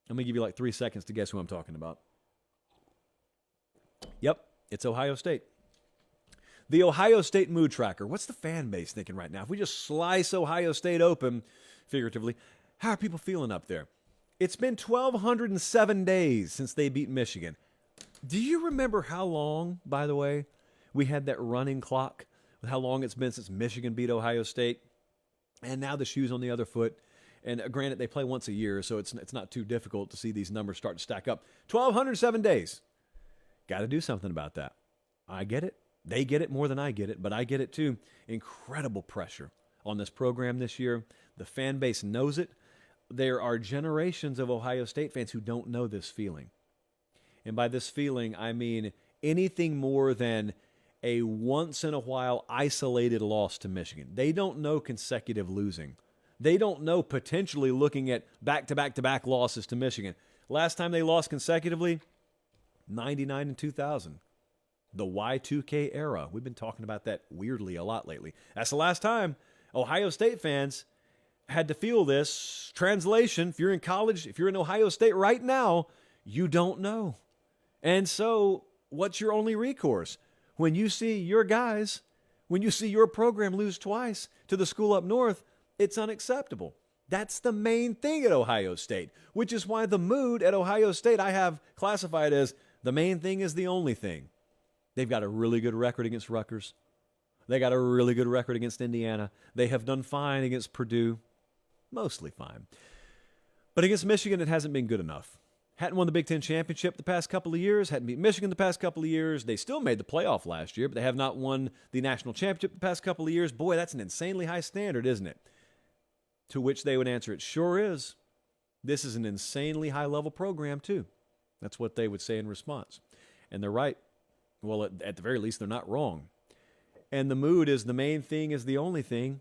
I'm going to give you like 3 seconds to guess who I'm talking about. Yep, it's Ohio State. The Ohio State mood tracker. What's the fan base thinking right now? If we just slice Ohio State open, figuratively, how are people feeling up there? It's been 1,207 days since they beat Michigan. Do you remember how long, by the way, we had that running clock with how long it's been since Michigan beat Ohio State? And now the shoe's on the other foot. And granted, they play once a year, so it's not too difficult to see these numbers start to stack up. 1,207 days. Got to do something about that. I get it. They get it more than I get it, but I get it too. Incredible pressure on this program this year. The fan base knows it. There are generations of Ohio State fans who don't know this feeling. And by this feeling, I mean anything more than a once-in-a-while isolated loss to Michigan. They don't know consecutive losing. They don't know potentially looking at back-to-back-to-back losses to Michigan. Last time they lost consecutively, 99 and 2000. The Y2K era. We've been talking about that weirdly a lot lately. That's the last time Ohio State fans had to feel this. Translation, if you're in college, if you're in Ohio State right now, you don't know. And so what's your only recourse? When you see your guys, when you see your program lose twice to the school up north, it's unacceptable. That's the main thing at Ohio State, which is why the mood at Ohio State I have classified as the main thing is the only thing. They've got a really good record against Rutgers. They got a really good record against Indiana. They have done fine against Purdue. Mostly fine. But against Michigan, it hasn't been good enough. Hadn't won the Big Ten championship the past couple of years. Hadn't beat Michigan the past couple of years. They still made the playoff last year, but they have not won the national championship the past couple of years. Boy, that's an insanely high standard, isn't it? To which they would answer, it sure is. This is an insanely high-level program, too. That's what they would say in response. And they're right. Well, at the very least, they're not wrong. And the mood is the main thing is the only thing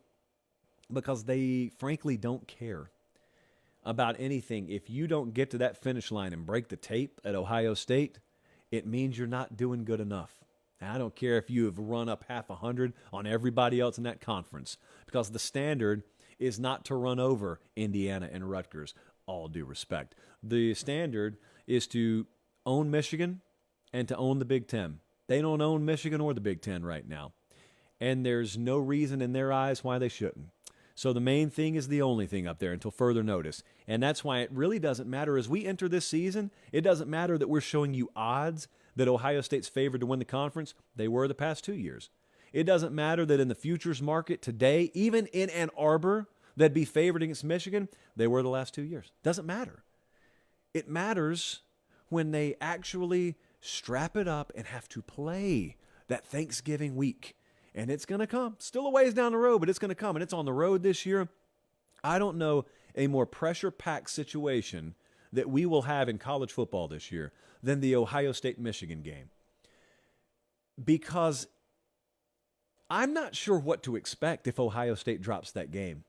because they, frankly, don't care about anything. If you don't get to that finish line and break the tape at Ohio State, it means you're not doing good enough. And I don't care if you have run up 100 on everybody else in that conference because the standard is not to run over Indiana and Rutgers, all due respect. The standard is to own Michigan and to own the Big Ten. They don't own Michigan or the Big Ten right now. And there's no reason in their eyes why they shouldn't. So the main thing is the only thing up there until further notice. And that's why it really doesn't matter as we enter this season. It doesn't matter that we're showing you odds that Ohio State's favored to win the conference. They were the past 2 years. It doesn't matter that in the futures market today, even in Ann Arbor, they'd be favored against Michigan. They were the last 2 years. Doesn't matter. It matters when they actually strap it up and have to play that Thanksgiving week. And it's going to come. Still a ways down the road, but it's going to come. And it's on the road this year. I don't know a more pressure-packed situation that we will have in college football this year than the Ohio State-Michigan game. Because I'm not sure what to expect if Ohio State drops that game.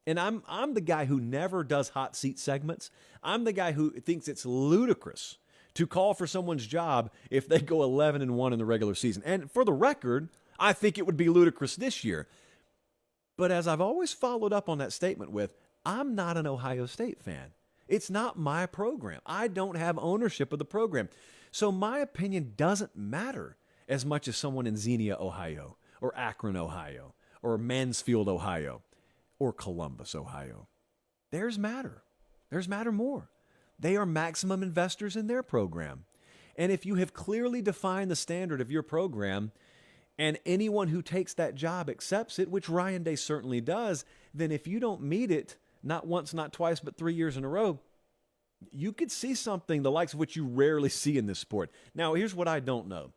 And I'm the guy who never does hot seat segments. I'm the guy who thinks it's ludicrous to call for someone's job if they go 11-1 in the regular season. And for the record, I think it would be ludicrous this year. But as I've always followed up on that statement with, I'm not an Ohio State fan. It's not my program. I don't have ownership of the program. So my opinion doesn't matter as much as someone in Xenia, Ohio, or Akron, Ohio, or Mansfield, Ohio, or Columbus, Ohio. Theirs matter. Theirs matter more. They are maximum investors in their program. And if you have clearly defined the standard of your program, and anyone who takes that job accepts it, which Ryan Day certainly does, then if you don't meet it, not once, not twice, but 3 years in a row, you could see something the likes of which you rarely see in this sport. Now, here's what I don't know.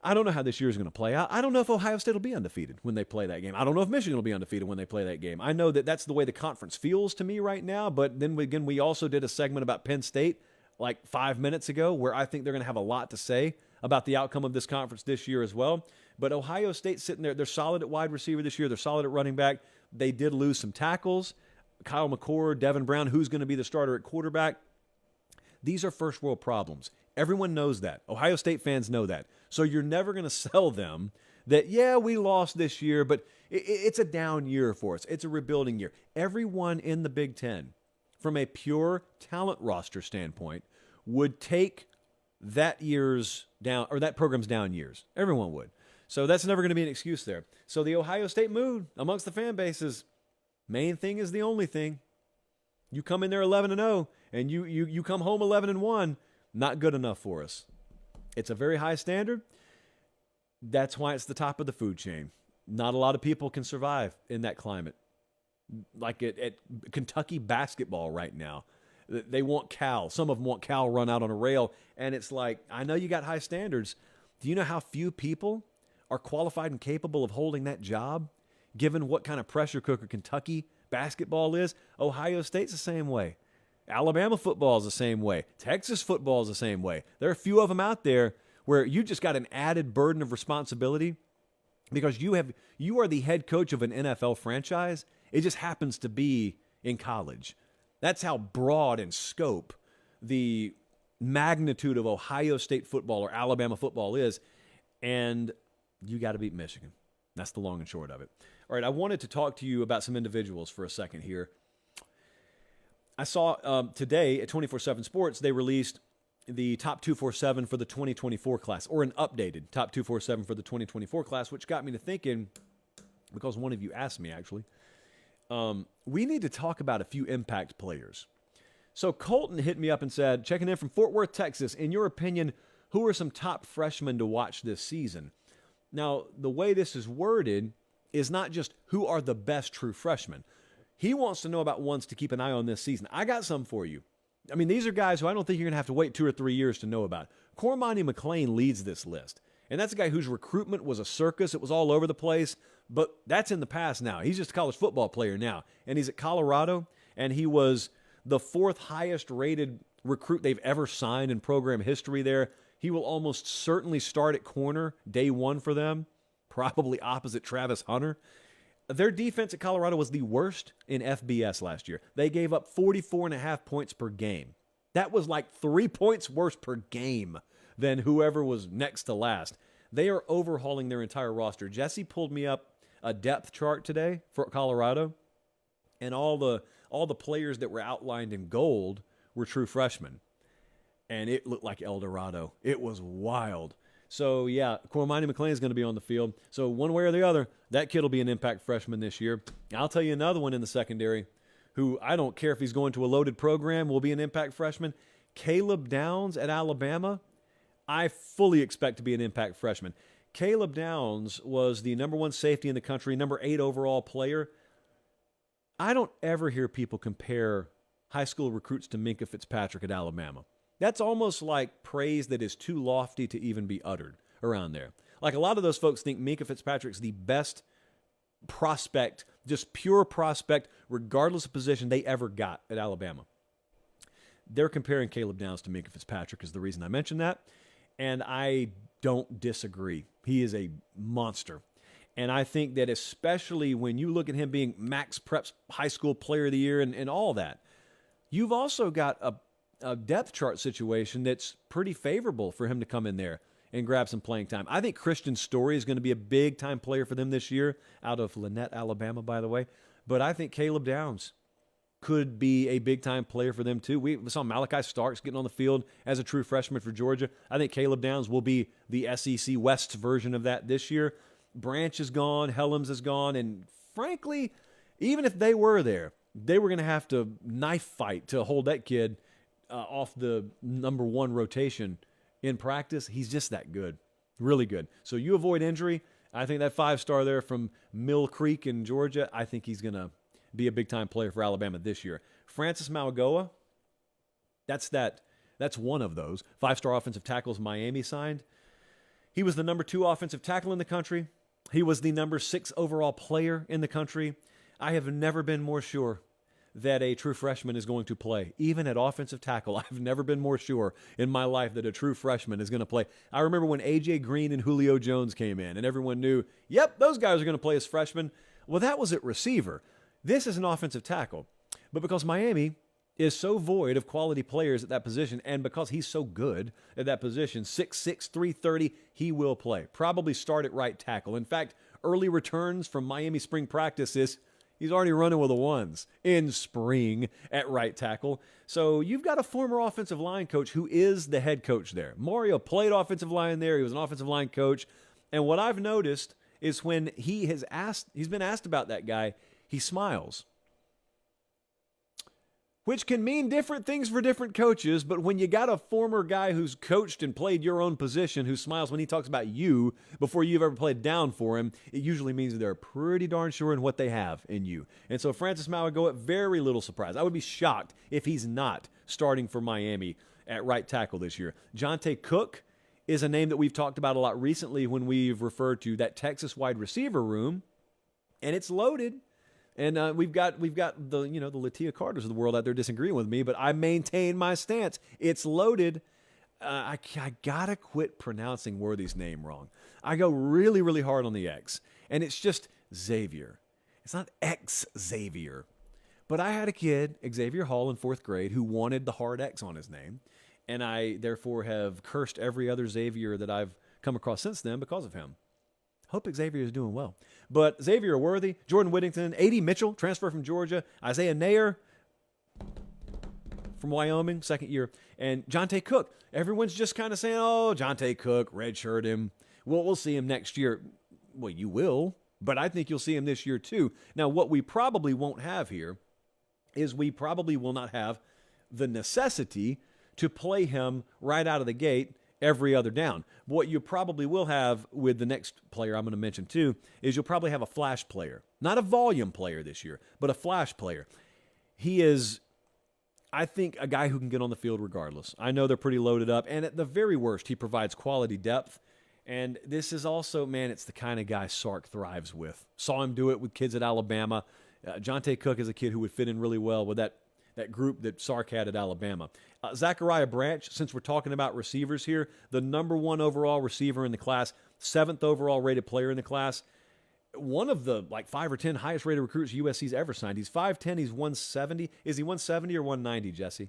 I don't know how this year is going to play out. I don't know if Ohio State will be undefeated when they play that game. I don't know if Michigan will be undefeated when they play that game. I know that that's the way the conference feels to me right now, but then again, we also did a segment about Penn State like 5 minutes ago where I think they're going to have a lot to say about the outcome of this conference this year as well. But Ohio State sitting there, they're solid at wide receiver this year. They're solid at running back. They did lose some tackles. Kyle McCord, Devin Brown, who's going to be the starter at quarterback. These are first world problems. Everyone knows that. Ohio State fans know that. So you're never going to sell them that, yeah, we lost this year, but it's a down year for us. It's a rebuilding year. Everyone in the Big Ten, from a pure talent roster standpoint, would take that year's down, or that program's down years. Everyone would. So that's never going to be an excuse there. So the Ohio State mood amongst the fan base is, main thing is the only thing. You come in there 11-0, and you come home 11-1, not good enough for us. It's a very high standard. That's why it's the top of the food chain. Not a lot of people can survive in that climate. Like at Kentucky basketball right now. They want Cal. Some of them want Cal run out on a rail. And it's like, I know you got high standards. Do you know how few people are qualified and capable of holding that job, given what kind of pressure cooker Kentucky basketball is? Ohio State's the same way. Alabama football is the same way. Texas football is the same way. There are a few of them out there where you just got an added burden of responsibility because you are the head coach of an NFL franchise. It just happens to be in college. That's how broad in scope the magnitude of Ohio State football or Alabama football is, and you got to beat Michigan. That's the long and short of it. All right, I wanted to talk to you about some individuals for a second here. I saw today at 24/7 Sports, they released the top 247 for the 2024 class, or an updated top 247 for the 2024 class, which got me to thinking, because one of you asked me actually, we need to talk about a few impact players. So Colton hit me up and said, checking in from Fort Worth, Texas, in your opinion, who are some top freshmen to watch this season? Now, the way this is worded is not just who are the best true freshmen. He wants to know about ones to keep an eye on this season. I got some for you. I mean, these are guys who I don't think you're going to have to wait 2 or 3 years to know about. Cormani McClain leads this list. And that's a guy whose recruitment was a circus. It was all over the place. But that's in the past now. He's just a college football player now. And he's at Colorado. And he was the 4th highest rated recruit they've ever signed in program history there. He will almost certainly start at corner day 1 for them, probably opposite Travis Hunter. Their defense at Colorado was the worst in FBS last year. They gave up 44.5 points per game. That was like 3 points worse per game than whoever was next to last. They are overhauling their entire roster. Jesse pulled me up a depth chart today for Colorado, and all the players that were outlined in gold were true freshmen. And it looked like El Dorado. It was wild. So, yeah, Cormani McLean is going to be on the field. So, one way or the other, that kid will be an impact freshman this year. I'll tell you another one in the secondary who I don't care if he's going to a loaded program, will be an impact freshman. Caleb Downs at Alabama, I fully expect to be an impact freshman. Caleb Downs was the number 1 safety in the country, number 8 overall player. I don't ever hear people compare high school recruits to Minkah Fitzpatrick at Alabama. That's almost like praise that is too lofty to even be uttered around there. Like a lot of those folks think Minkah Fitzpatrick's the best prospect, just pure prospect, regardless of position they ever got at Alabama. They're comparing Caleb Downs to Minkah Fitzpatrick is the reason I mentioned that. And I don't disagree. He is a monster. And I think that especially when you look at him being Max Prep's high school player of the year and all that, you've also got a depth chart situation that's pretty favorable for him to come in there and grab some playing time. I think Christian Story is going to be a big-time player for them this year, out of Lynette, Alabama, by the way. But I think Caleb Downs could be a big-time player for them, too. We saw Malachi Starks getting on the field as a true freshman for Georgia. I think Caleb Downs will be the SEC West version of that this year. Branch is gone, Helms is gone, and frankly, even if they were there, they were going to have to knife fight to hold that kid off the number 1 rotation in practice. He's just that good, really good. So you avoid injury. I think that 5-star there from Mill Creek in Georgia, I think he's going to be a big-time player for Alabama this year. Francis Mauigoa, that's one of those 5-star offensive tackles Miami signed. He was the number 2 offensive tackle in the country. He was the number 6 overall player in the country. I have never been more sure that a true freshman is going to play. Even at offensive tackle, I've never been more sure in my life that a true freshman is going to play. I remember when A.J. Green and Julio Jones came in, and everyone knew, yep, those guys are going to play as freshmen. Well, that was at receiver. This is an offensive tackle. But because Miami is so void of quality players at that position, and because he's so good at that position, 6'6", 330, he will play. Probably start at right tackle. In fact, early returns from Miami spring practice is he's already running with the ones in spring at right tackle. So you've got a former offensive line coach who is the head coach there. Mario played offensive line there. He was an offensive line coach. And what I've noticed is when he's been asked about that guy, he smiles. Which can mean different things for different coaches, but when you got a former guy who's coached and played your own position who smiles when he talks about you before you've ever played down for him, it usually means they're pretty darn sure in what they have in you. And so Francis Mauigoa, very little surprise. I would be shocked if he's not starting for Miami at right tackle this year. Jonte Cook is a name that we've talked about a lot recently when we've referred to that Texas wide receiver room, and it's loaded. And we've got the the Latia Carters of the world out there disagreeing with me, but I maintain my stance. It's loaded. I gotta quit pronouncing Worthy's name wrong. I go really, really hard on the X, and it's just Xavier. It's not X Xavier. But I had a kid, Xavier Hall, in 4th grade, who wanted the hard X on his name, and I therefore have cursed every other Xavier that I've come across since then because of him. Hope Xavier is doing well. But Xavier Worthy, Jordan Whittington, A.D. Mitchell, transfer from Georgia, Isaiah Nair from Wyoming, 2nd year, and Jonte Cook. Everyone's just kind of saying, oh, Jonte Cook, redshirt him. Well, we'll see him next year. Well, you will, but I think you'll see him this year too. Now, what we probably won't have here is we probably will not have the necessity to play him right out of the gate every other down. What you probably will have with the next player I'm going to mention too is you'll probably have a flash player. Not a volume player this year, but a flash player. He is, I think, a guy who can get on the field regardless. I know they're pretty loaded up, and at the very worst, he provides quality depth. And this is also, man, it's the kind of guy Sark thrives with. Saw him do it with kids at Alabama. Jonte Cook is a kid who would fit in really well with that group that Sark had at Alabama. Zachariah Branch, since we're talking about receivers here, the number 1 overall receiver in the class, 7th overall rated player in the class, one of the 5 or 10 highest rated recruits USC's ever signed. He's 5'10", he's 170. Is he 170 or 190, Jesse?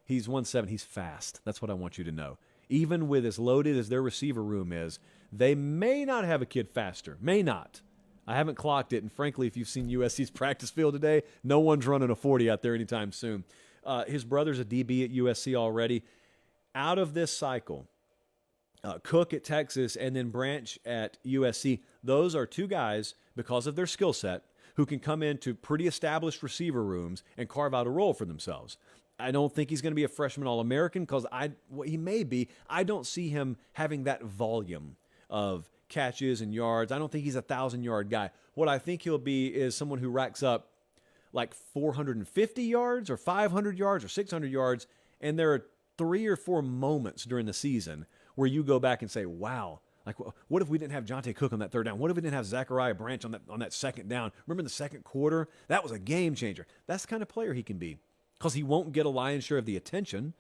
He's 170. He's fast. That's what I want you to know. Even with as loaded as their receiver room is, they may not have a kid faster. May not. I haven't clocked it, and frankly, if you've seen USC's practice field today, no one's running a 40 out there anytime soon. His brother's a DB at USC already. Out of this cycle, Cook at Texas, and then Branch at USC. Those are two guys, because of their skill set, who can come into pretty established receiver rooms and carve out a role for themselves. I don't think he's going to be a freshman All-American because he may be. I don't see him having that volume of catches and yards. I don't think he's a 1,000-yard guy. What I think he'll be is someone who racks up like 450 yards or 500 yards or 600 yards, and there are 3 or 4 moments during the season where you go back and say, wow, like, what if we didn't have Jonte Cook on that third down? What if we didn't have Zachariah Branch on that second down? Remember in the second quarter? That was a game changer. That's the kind of player he can be, because he won't get a lion's share of the attention.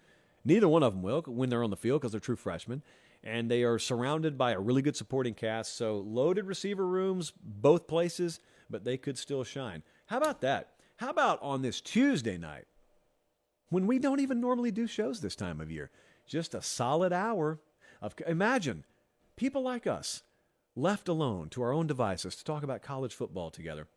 Neither one of them will when they're on the field because they're true freshmen. And they are surrounded by a really good supporting cast. So loaded receiver rooms, both places, but they could still shine. How about that? How about on this Tuesday night, when we don't even normally do shows this time of year, just a solid hour of, imagine people like us left alone to our own devices to talk about college football together.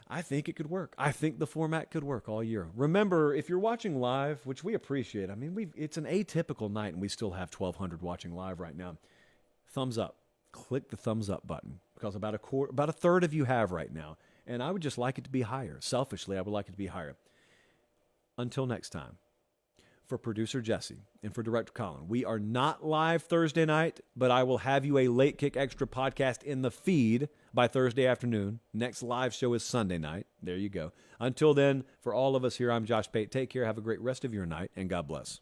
I think it could work. I think the format could work all year. Remember, if you're watching live, which we appreciate, I mean, it's an atypical night and we still have 1,200 watching live right now. Thumbs up. Click the thumbs up button, because about a third of you have right now. And I would just like it to be higher. Selfishly, I would like it to be higher. Until next time, for producer Jesse and for director Colin, we are not live Thursday night, but I will have you a Late Kick Extra podcast in the feed by Thursday afternoon. Next live show is Sunday night. There you go. Until then, for all of us here, I'm Josh Pate. Take care. Have a great rest of your night, and God bless.